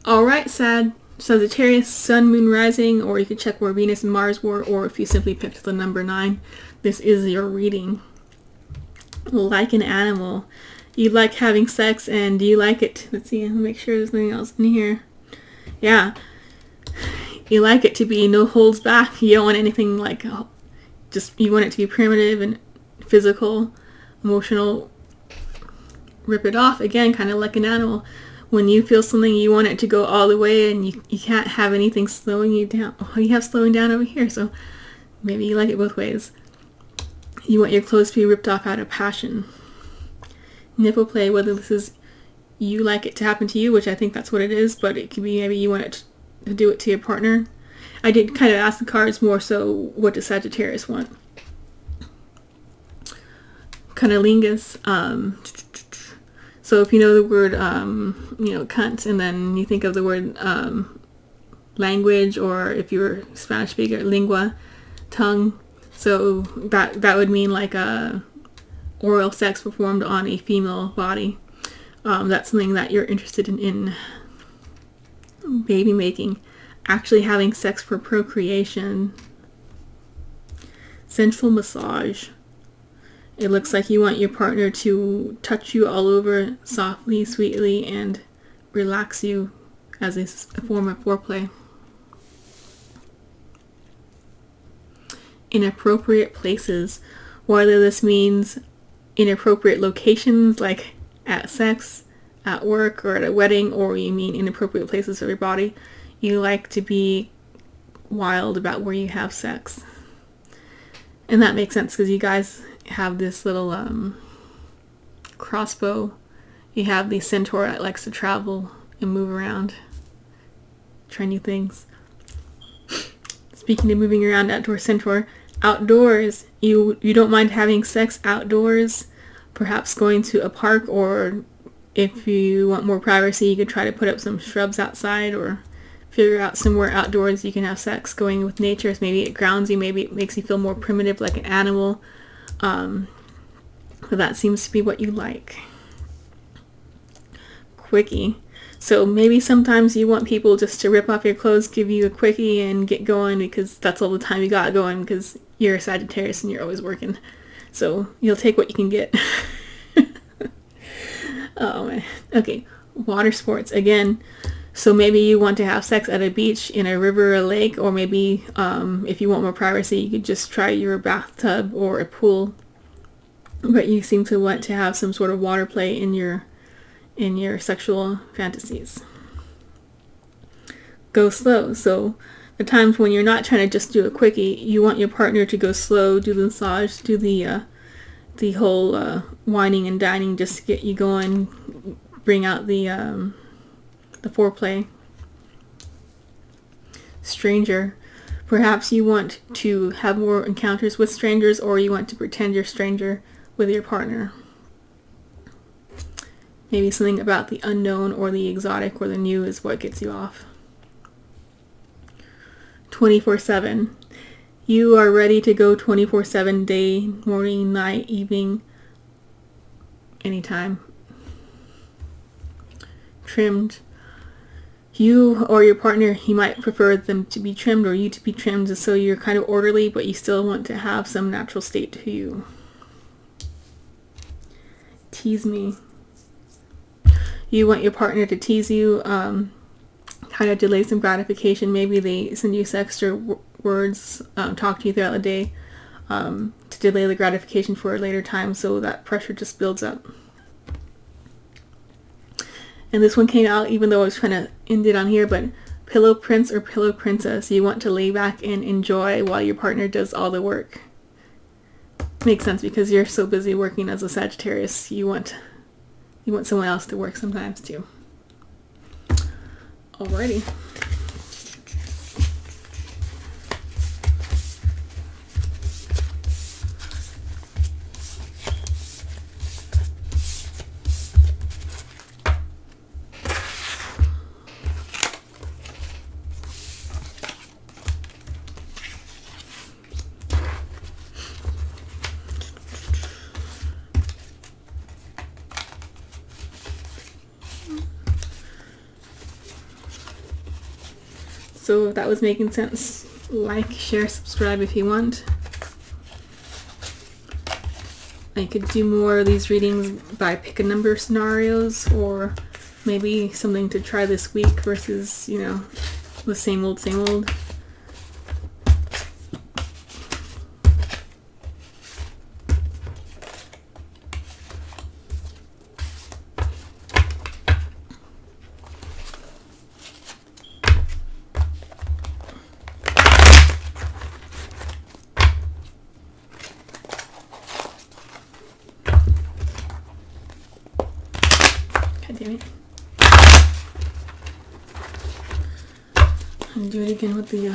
Alright, Sagittarius, Sun, Moon, Rising, or you could check where Venus and Mars were, or if you simply picked the number 9, this is your reading. Like an animal. You like having sex, and do you like it? Let's see, I'll make sure there's nothing else in here. Yeah. You like it to be no holds back. You don't want anything like, just, you want it to be primitive and physical, emotional. Rip it off, again, kind of like an animal. when you feel something, you want it to go all the way, and you can't have anything slowing you down. Oh, you have slowing down over here, so maybe you like it both ways. You want your clothes to be ripped off out of passion. Nipple play, whether this is you like it to happen to you, which I think that's what it is, but it could be maybe you want it to do it to your partner. I did kind of ask the cards more so, what does Sagittarius want? Cunnilingus. So if you know the word, cunt, and then you think of the word language, or if you're Spanish speaker, lingua, tongue. So that would mean like oral sex performed on a female body. That's something that you're interested in baby making, actually having sex for procreation. Sensual massage. It looks like you want your partner to touch you all over softly, sweetly, and relax you as a form of foreplay. Inappropriate places. Whether this means inappropriate locations like at sex, at work, or at a wedding, or you mean inappropriate places of your body. You like to be wild about where you have sex. And that makes sense because you guys have this little crossbow. You have the centaur that likes to travel and move around, try new things. Speaking of moving around, outdoor centaur, outdoors, you don't mind having sex outdoors, perhaps going to a park, or if you want more privacy, you could try to put up some shrubs outside, or figure out somewhere outdoors you can have sex, going with nature. Maybe it grounds you, maybe it makes you feel more primitive like an animal. But that seems to be what you like. Quickie. So maybe sometimes you want people just to rip off your clothes, give you a quickie, and get going, because that's all the time you got going, because you're a Sagittarius and you're always working. So you'll take what you can get. Oh man. Okay. Water sports. Again, so maybe you want to have sex at a beach, in a river, or a lake, or maybe if you want more privacy, you could just try your bathtub or a pool. But you seem to want to have some sort of water play in your sexual fantasies. Go slow. So the times when you're not trying to just do a quickie, you want your partner to go slow, do the massage, do the whole whining and dining, just to get you going, bring out the foreplay. Stranger. Perhaps you want to have more encounters with strangers, or you want to pretend you're a stranger with your partner. Maybe something about the unknown or the exotic or the new is what gets you off. 24/7. You are ready to go 24/7, day, morning, night, evening, anytime. Trimmed. You or your partner, he might prefer them to be trimmed or you to be trimmed, so you're kind of orderly, but you still want to have some natural state to you. Tease me. You want your partner to tease you, kind of delay some gratification. Maybe they send you extra words, talk to you throughout the day, to delay the gratification for a later time, so that pressure just builds up. And this one came out, even though I was trying to end it on here, but pillow prince or pillow princess. You want to lay back and enjoy while your partner does all the work. Makes sense, because you're so busy working as a Sagittarius. You want someone else to work sometimes too. Alrighty. So if that was making sense, like, share, subscribe if you want. I could do more of these readings by pick a number scenarios, or maybe something to try this week versus, the same old, same old. God damn it. And do it again with the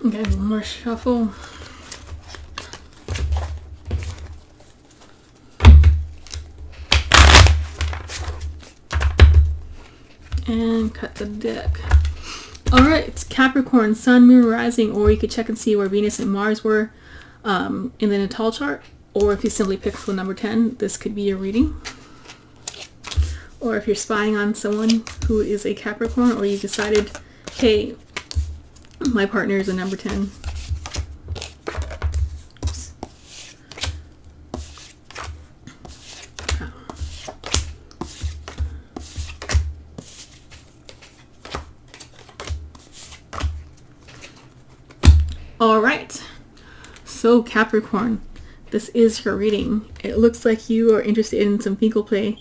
okay, one more shuffle. And cut the deck. Alright, it's Capricorn, Sun, Moon, Rising, or you could check and see where Venus and Mars were in the natal chart. Or if you simply pick the number 10, this could be your reading. Or if you're spying on someone who is a Capricorn, or you decided, hey, my partner is a number 10. All right, so Capricorn, this is your reading. It looks like you are interested in some fecal play.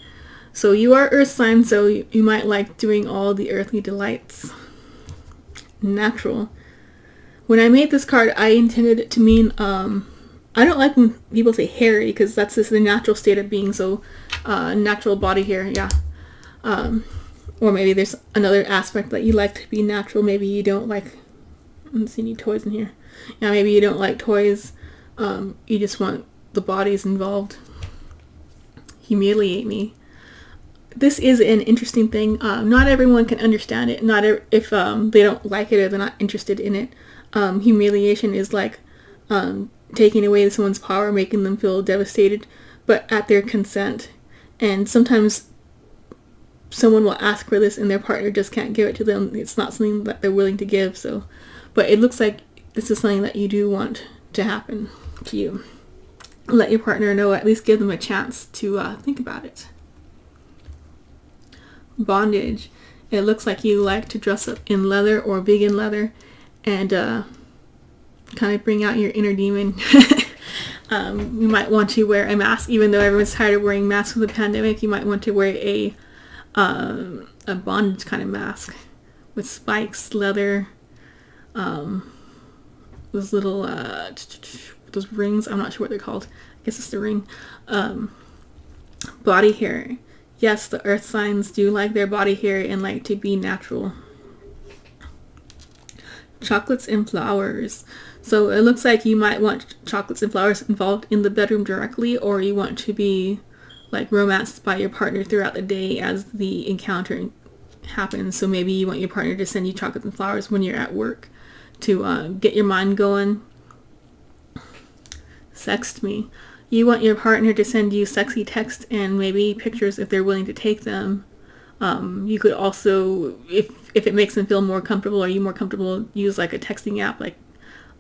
So you are earth sign, so you might like doing all the earthly delights. Natural. When I made this card, I intended it to mean, I don't like when people say hairy, because that's just the natural state of being, so natural body hair, yeah. Or maybe there's another aspect that you like to be natural. Maybe you don't like, let's see, any toys in here. Yeah, maybe you don't like toys. You just want the bodies involved. Humiliate me. This is an interesting thing. Not everyone can understand it. Not if they don't like it or they're not interested in it. Humiliation is like taking away someone's power, making them feel devastated, but at their consent. And sometimes someone will ask for this and their partner just can't give it to them. It's not something that they're willing to give. So, but it looks like this is something that you do want to happen to you. Let your partner know, at least give them a chance to think about it. Bondage. It looks like you like to dress up in leather or vegan leather and kind of bring out your inner demon. You might want to wear a mask, even though everyone's tired of wearing masks with the pandemic. You might want to wear a bondage kind of mask with spikes, leather, those little those rings. I'm not sure what they're called. I guess it's the ring. Body hair. Yes, the earth signs do like their body hair and like to be natural. Chocolates and flowers. So it looks like you might want chocolates and flowers involved in the bedroom directly, or you want to be like romanced by your partner throughout the day as the encounter happens. So maybe you want your partner to send you chocolates and flowers when you're at work to get your mind going. Sext me. You want your partner to send you sexy text and maybe pictures if they're willing to take them. You could also, if it makes them feel more comfortable, or you more comfortable, use like a texting app like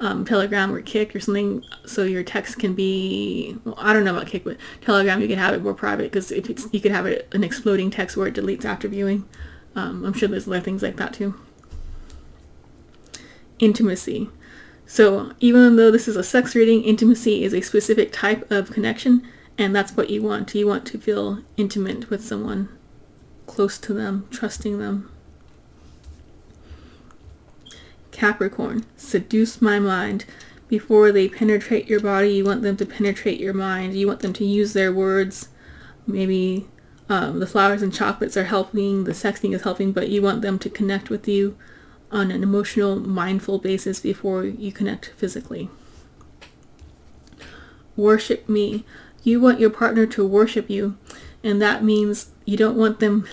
Telegram or Kik or something, so your text can be, well, I don't know about Kik, but Telegram you can have it more private, because if it's, you could have it an exploding text where it deletes after viewing. I'm sure there's other things like that too. Intimacy. So even though this is a sex reading, intimacy is a specific type of connection, and that's what you want. You want to feel intimate with someone, close to them, trusting them. Capricorn, seduce my mind. Before they penetrate your body, you want them to penetrate your mind. You want them to use their words. Maybe the flowers and chocolates are helping, the sexting is helping, but you want them to connect with you on an emotional, mindful basis before you connect physically. Worship me. You want your partner to worship you, and that means you don't want them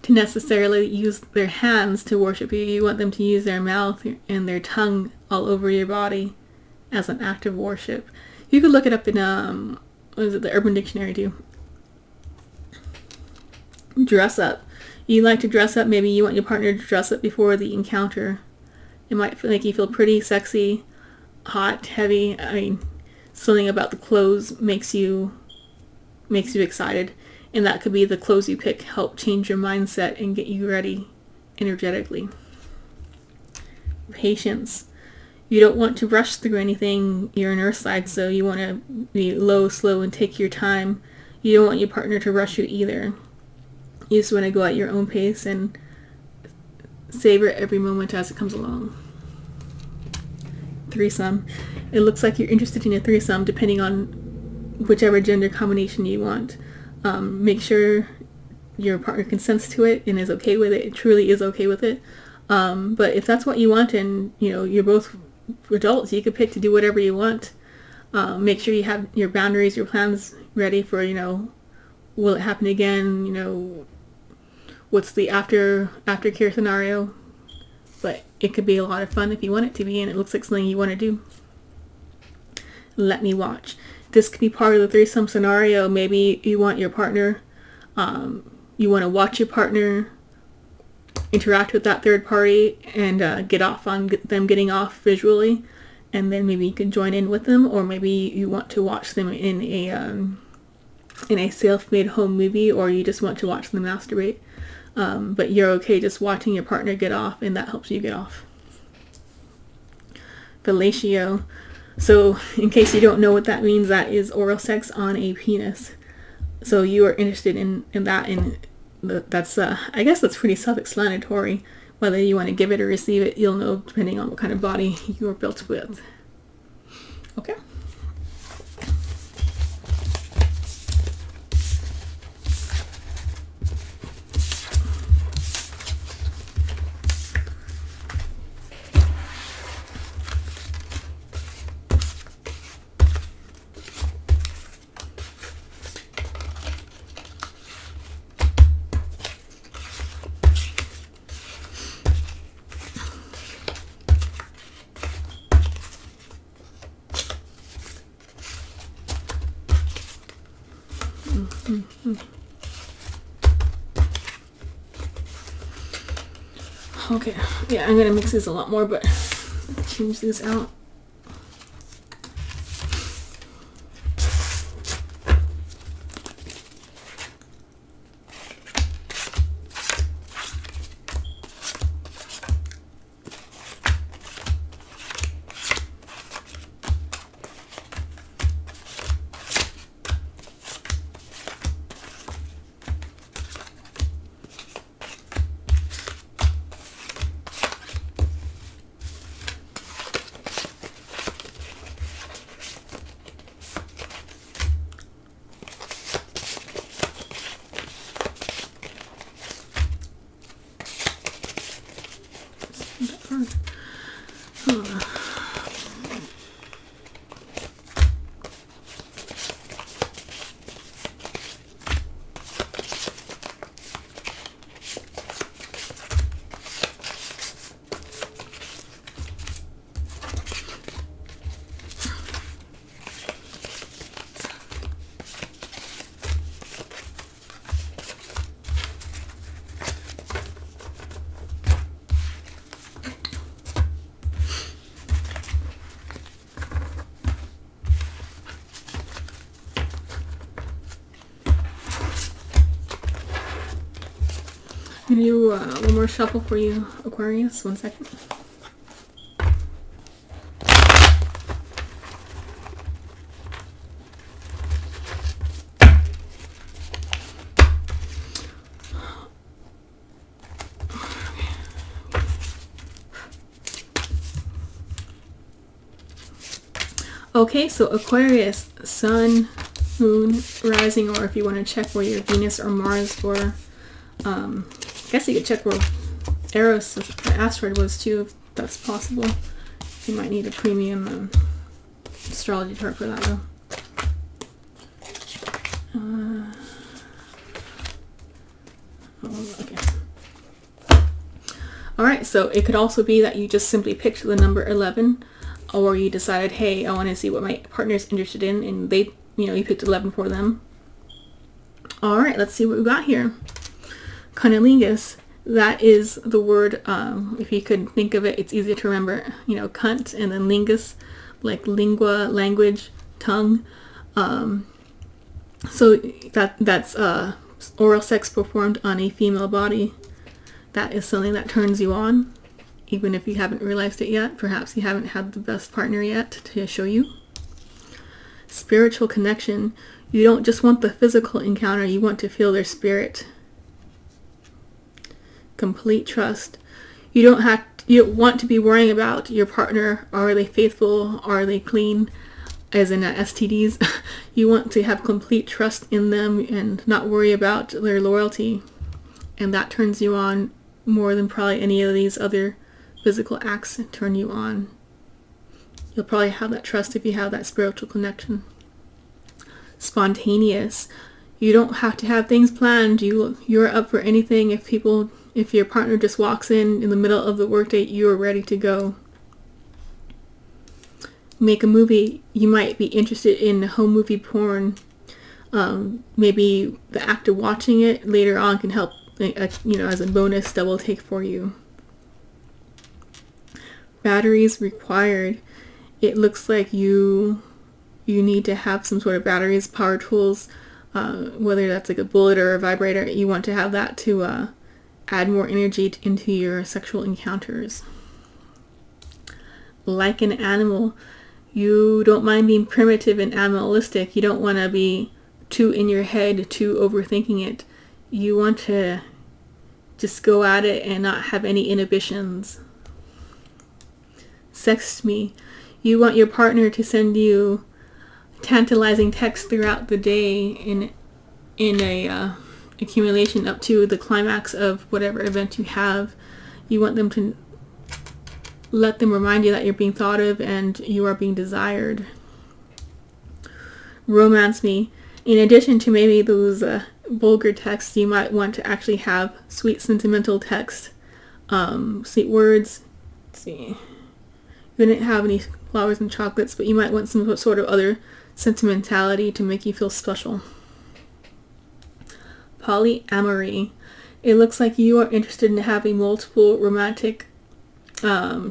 to necessarily use their hands to worship you. You want them to use their mouth and their tongue all over your body as an act of worship. You could look it up in what is it, the Urban Dictionary too. Dress up. You like to dress up. Maybe you want your partner to dress up before the encounter. It might make you feel pretty, sexy, hot, heavy. I mean, something about the clothes makes you excited. And that could be the clothes you pick help change your mindset and get you ready energetically. Patience. You don't want to rush through anything. You're an earth side, so you want to be low, slow, and take your time. You don't want your partner to rush you either. You just want to go at your own pace and savor every moment as it comes along. Threesome. It looks like you're interested in a threesome depending on whichever gender combination you want. Make sure your partner consents to it and is okay with it. It truly is okay with it. But if that's what you want and you're both adults, you can pick to do whatever you want. Make sure you have your boundaries, your plans ready for, will it happen again? What's the aftercare scenario? But it could be a lot of fun if you want it to be, and it looks like something you want to do. Let me watch. This could be part of the threesome scenario. Maybe you want your partner, you want to watch your partner interact with that third party and get off on them getting off visually, and then maybe you can join in with them, or maybe you want to watch them in a self-made home movie, or you just want to watch them masturbate. But you're okay just watching your partner get off, and that helps you get off. Fellatio. So, in case you don't know what that means, that is oral sex on a penis. So you are interested in that, and that's I guess that's pretty self-explanatory. Whether you want to give it or receive it, you'll know depending on what kind of body you are built with. Okay. Okay, yeah, I'm gonna mix these a lot more, but change these out. I'm gonna do one more shuffle for you, Aquarius. 1 second. Okay, so Aquarius, Sun, Moon, Rising, or if you want to check where your Venus or Mars were, I guess you could check where Eros, the asteroid, was too, if that's possible. You might need a premium astrology chart for that though. Okay. Alright, so it could also be that you just simply picked the number 11, or you decided, hey, I want to see what my partner is interested in, and they, you picked 11 for them. Alright, let's see what we got here. Cunnilingus, that is the word, if you could think of it, it's easier to remember, cunt, and then lingus, like lingua, language, tongue. So that's oral sex performed on a female body. That is something that turns you on, even if you haven't realized it yet. Perhaps you haven't had the best partner yet to show you. Spiritual connection. You don't just want the physical encounter, you want to feel their spirit. Complete trust. You don't want to be worrying about your partner. Are they faithful? Are they clean? As in STDs. You want to have complete trust in them and not worry about their loyalty. And that turns you on more than probably any of these other physical acts turn you on. You'll probably have that trust if you have that spiritual connection. Spontaneous. You don't have to have things planned. You're up for anything. If your partner just walks in the middle of the workday, you are ready to go. Make a movie. You might be interested in home movie porn. Maybe the act of watching it later on can help, as a bonus double take for you. Batteries required. It looks like you need to have some sort of batteries, power tools, whether that's like a bullet or a vibrator. You want to have that to add more energy into your sexual encounters. Like an animal. You don't mind being primitive and animalistic. You don't want to be too in your head, too overthinking it. You want to just go at it and not have any inhibitions. Sext me. You want your partner to send you tantalizing texts throughout the day in a accumulation up to the climax of whatever event you have. You want them to let them remind you that you're being thought of and you are being desired. Romance me. In addition to maybe those vulgar texts, you might want to actually have sweet sentimental text, sweet words. Let's see. You didn't have any flowers and chocolates, but you might want some sort of other sentimentality to make you feel special. Polyamory. It looks like you are interested in having multiple romantic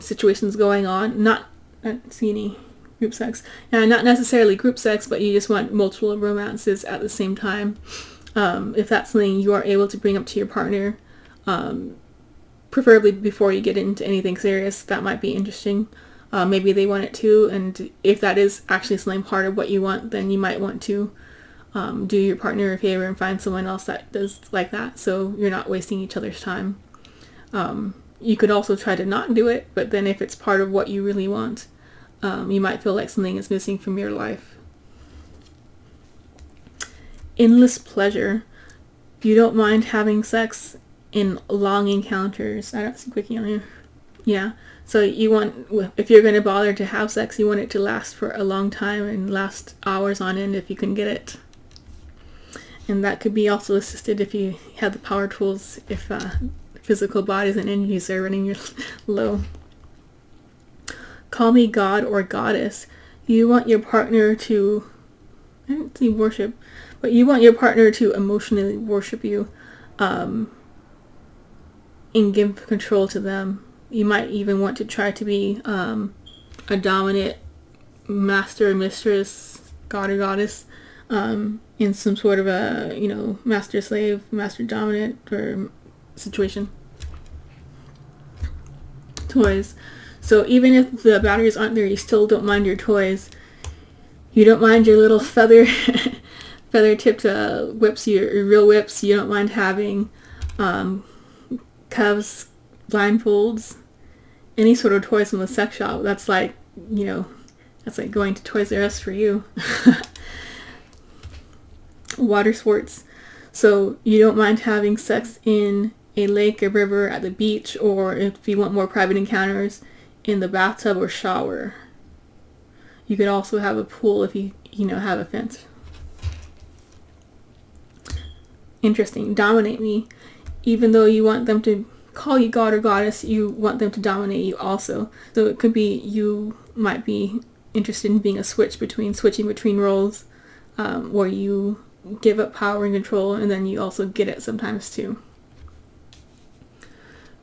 situations going on. I don't see any group sex. Not necessarily group sex, but you just want multiple romances at the same time. If that's something you are able to bring up to your partner, preferably before you get into anything serious, that might be interesting. Maybe they want it too, and if that is actually something part of what you want, then you might want to do your partner a favor and find someone else that does like that, so you're not wasting each other's time. You could also try to not do it, but then if it's part of what you really want, you might feel like something is missing from your life. Endless pleasure. You don't mind having sex in long encounters. I don't see quickie on here. Yeah. So you want, if you're going to bother to have sex, you want it to last for a long time and last hours on end if you can get it. And that could be also assisted if you have the power tools, if physical bodies and energies are running low. Call me God or Goddess. You want your partner to, I don't see worship, but you want your partner to emotionally worship you and give control to them. You might even want to try to be a dominant master or mistress, god or goddess, in some sort of a, master slave, master dominant or situation. Toys. So even if the batteries aren't there, you still don't mind your toys. You don't mind your little feather tipped whips, your real whips. You don't mind having cuffs, blindfolds, any sort of toys from the sex shop. That's like, that's like going to Toys R Us for you. Water sports. So you don't mind having sex in a lake, a river, at the beach, or if you want more private encounters, in the bathtub or shower. You could also have a pool if you have a fence. Interesting. Dominate me. even though you want them to call you god or goddess, you want them to dominate you also. So it could be you might be interested in being switching between roles, where you give up power and control, and then you also get it sometimes too.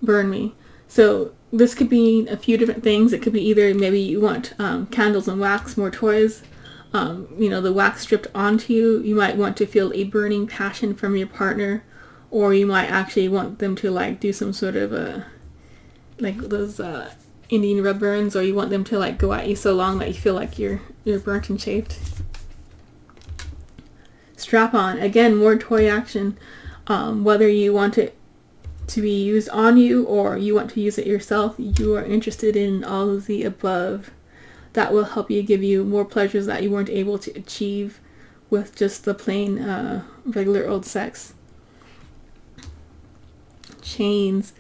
Burn me. So this could be a few different things. It could be either maybe you want candles and wax, more toys, the wax stripped onto you. You might want to feel a burning passion from your partner, or you might actually want them to like do some sort of like those Indian rub burns, or you want them to like go at you so long that you feel like you're burnt and chafed. Strap on. Again, more toy action. Whether you want it to be used on you or you want to use it yourself, you are interested in all of the above. That will help you give you more pleasures that you weren't able to achieve with just the plain regular old sex. Chains,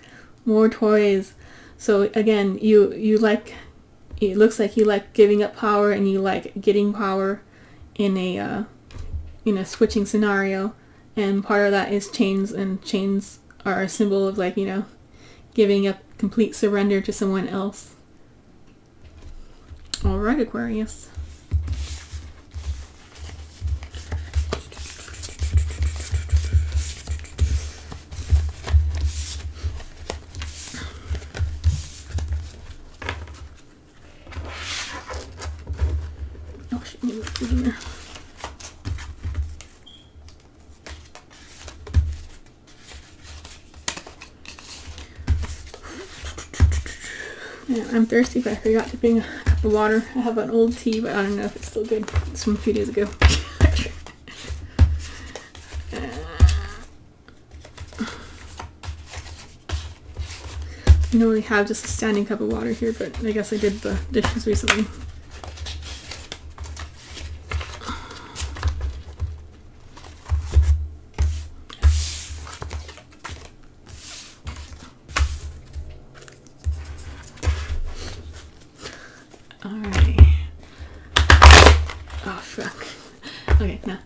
more toys. So again, you like, it looks like you like giving up power and you like getting power in a switching scenario, and part of that is chains, and chains are a symbol of like, giving up complete surrender to someone else. All right, Aquarius. Oh shit, maybe it's in there. Yeah, I'm thirsty, but I forgot to bring a cup of water. I have an old tea, but I don't know if it's still good. It's from a few days ago. I normally have just a standing cup of water here, but I guess I did the dishes recently. Alright. Oh, fuck. Okay, now.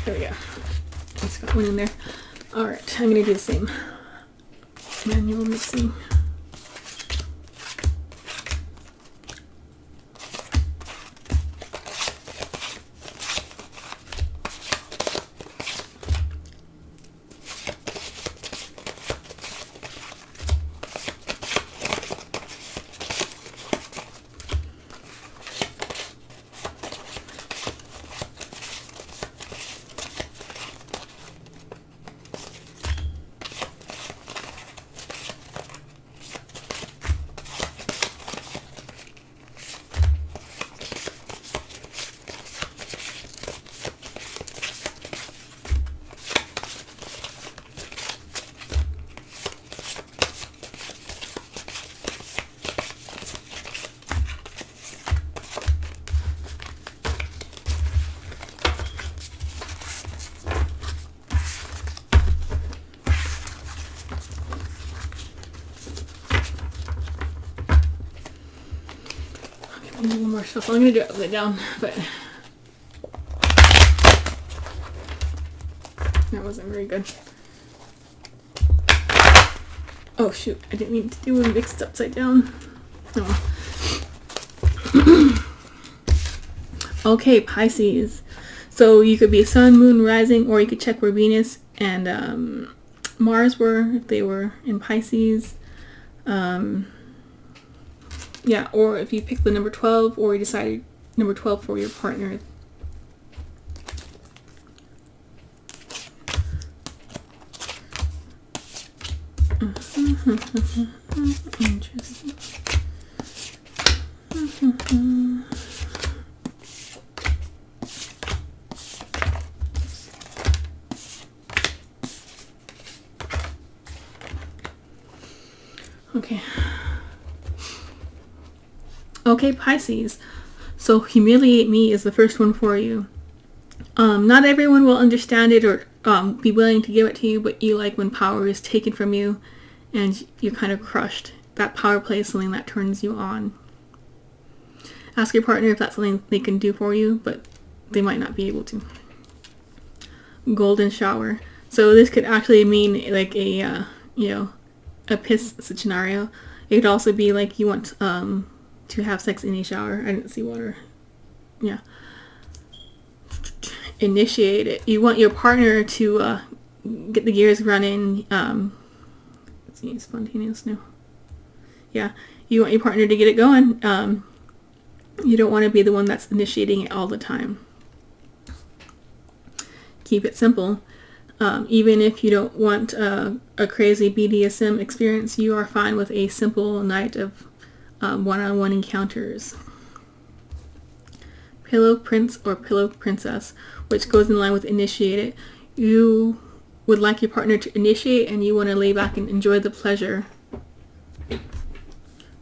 There we go. I just got one in there. Alright, I'm gonna do the same. Manual mixing. One more shuffle. I'm gonna do it upside down, but that wasn't very good. Oh shoot, I didn't mean to do it mixed upside down. Oh. Okay, Pisces. So you could be Sun, Moon, Rising, or you could check where Venus and Mars were if they were in Pisces. Yeah, or if you pick the number 12, or you decided number 12 for your partner. Interesting. Okay. Okay, Pisces. So humiliate me is the first one for you. Not everyone will understand it or be willing to give it to you, but you like when power is taken from you and you're kind of crushed. That power play is something that turns you on. Ask your partner if that's something they can do for you, but they might not be able to. Golden shower. So this could actually mean like a, you know, a piss scenario. It could also be like you want to have sex in a shower. I didn't see water. Yeah. Initiate it. You want your partner to get the gears running. Let's see, spontaneous, no. Yeah, you want your partner to get it going. You don't want to be the one that's initiating it all the time. Keep it simple. Even if you don't want a crazy BDSM experience, you are fine with a simple night of one-on-one encounters. Pillow prince or pillow princess, which goes in line with initiate it. You would like your partner to initiate and you want to lay back and enjoy the pleasure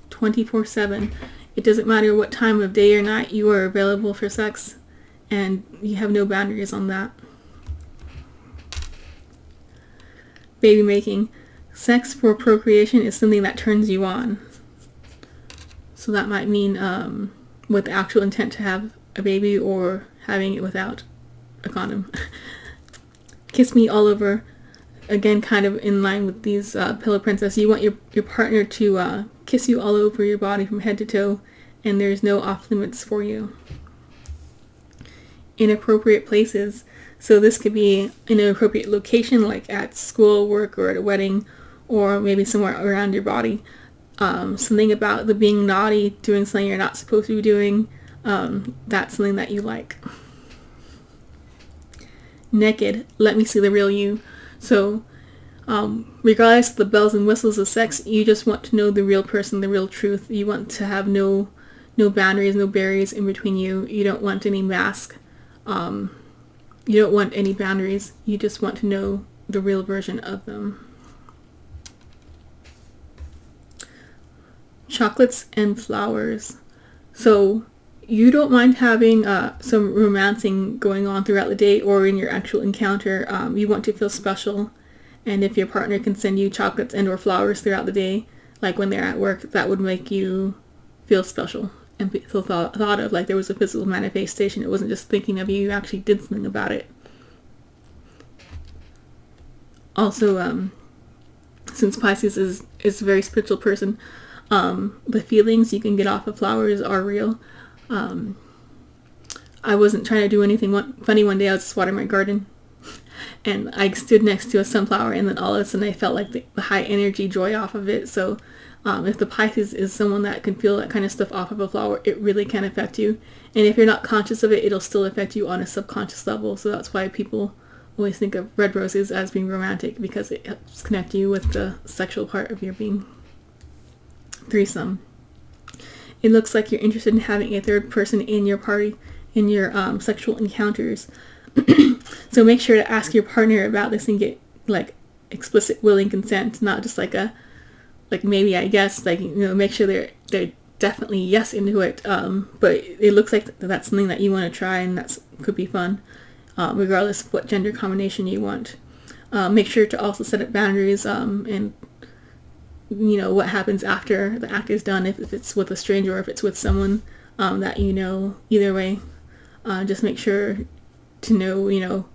24/7. It doesn't matter what time of day or night you are available for sex, and you have no boundaries on that. Baby making. Sex for procreation is something that turns you on. So that might mean with the actual intent to have a baby or having it without a condom. Kiss me all over. Again, kind of in line with these pillow princess. You want your partner to kiss you all over your body from head to toe, and there's no off limits for you. Inappropriate places. So this could be in an appropriate location, like at school, work, or at a wedding, or maybe somewhere around your body. Something about the being naughty, doing something you're not supposed to be doing, that's something that you like. Naked. Let me see the real you. So regardless of the bells and whistles of sex, you just want to know the real person, the real truth. You want to have no boundaries, no barriers in between you. You don't want any mask. You don't want any boundaries. You just want to know the real version of them. Chocolates and flowers. So you don't mind having some romancing going on throughout the day or in your actual encounter. You want to feel special. And if your partner can send you chocolates and or flowers throughout the day, like when they're at work, that would make you feel special and feel thought of, like there was a physical manifestation. It wasn't just thinking of you, you actually did something about it. Also, since Pisces is a very spiritual person, the feelings you can get off of flowers are real. I wasn't trying to do anything funny one day. I was just watering my garden, and I stood next to a sunflower, and then all of a sudden I felt like the high energy joy off of it. So if the Pisces is someone that can feel that kind of stuff off of a flower, it really can affect you. And if you're not conscious of it, it'll still affect you on a subconscious level. So that's why people always think of red roses as being romantic, because it helps connect you with the sexual part of your being. Threesome. It looks like you're interested in having a third person in your party, in your sexual encounters. So make sure to ask your partner about this and get like explicit willing consent, not just like maybe I guess, like, you know, make sure they're definitely yes into it. But it looks like that's something that you want to try, and that could be fun, regardless of what gender combination you want. Make sure to also set up boundaries and you know what happens after the act is done, if it's with a stranger or if it's with someone that you know. Either way, just make sure to know, you know,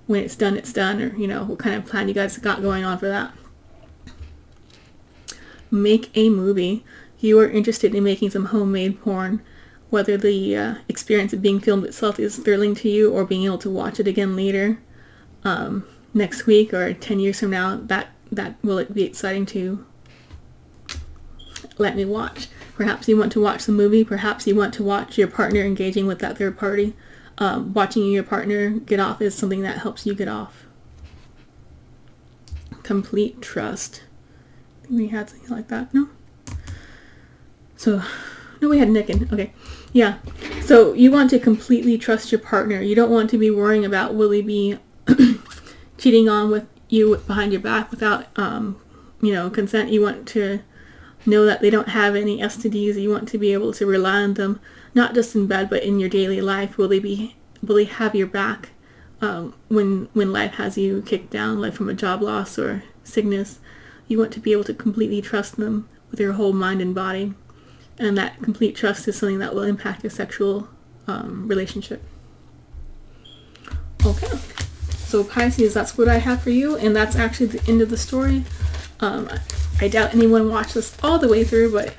when it's done, or you know what kind of plan you guys got going on for that. Make a movie. You are interested in making some homemade porn, whether the experience of being filmed itself is thrilling to you or being able to watch it again later, next week or 10 years from now. That will it be exciting to let me watch. Perhaps you want to watch the movie. Perhaps you want to watch your partner engaging with that third party. Watching your partner get off is something that helps you get off. Complete trust. I think we had something like that. No? So, no, we had naked. Okay. Yeah. So you want to completely trust your partner. You don't want to be worrying about will he be cheating on with you behind your back without, you know, consent. You want to know that they don't have any STDs. You want to be able to rely on them, not just in bed, but in your daily life. Will they have your back when life has you kicked down, like from a job loss or sickness? You want to be able to completely trust them with your whole mind and body. And that complete trust is something that will impact your sexual relationship. Okay. So So Pisces, that's what I have for you, and that's actually the end of the story. I doubt anyone watched this all the way through, but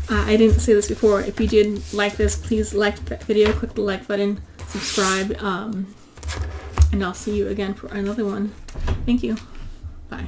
I didn't say this before. If you did like this, please like the video, click the like button, subscribe, and I'll see you again for another one. Thank you. Bye.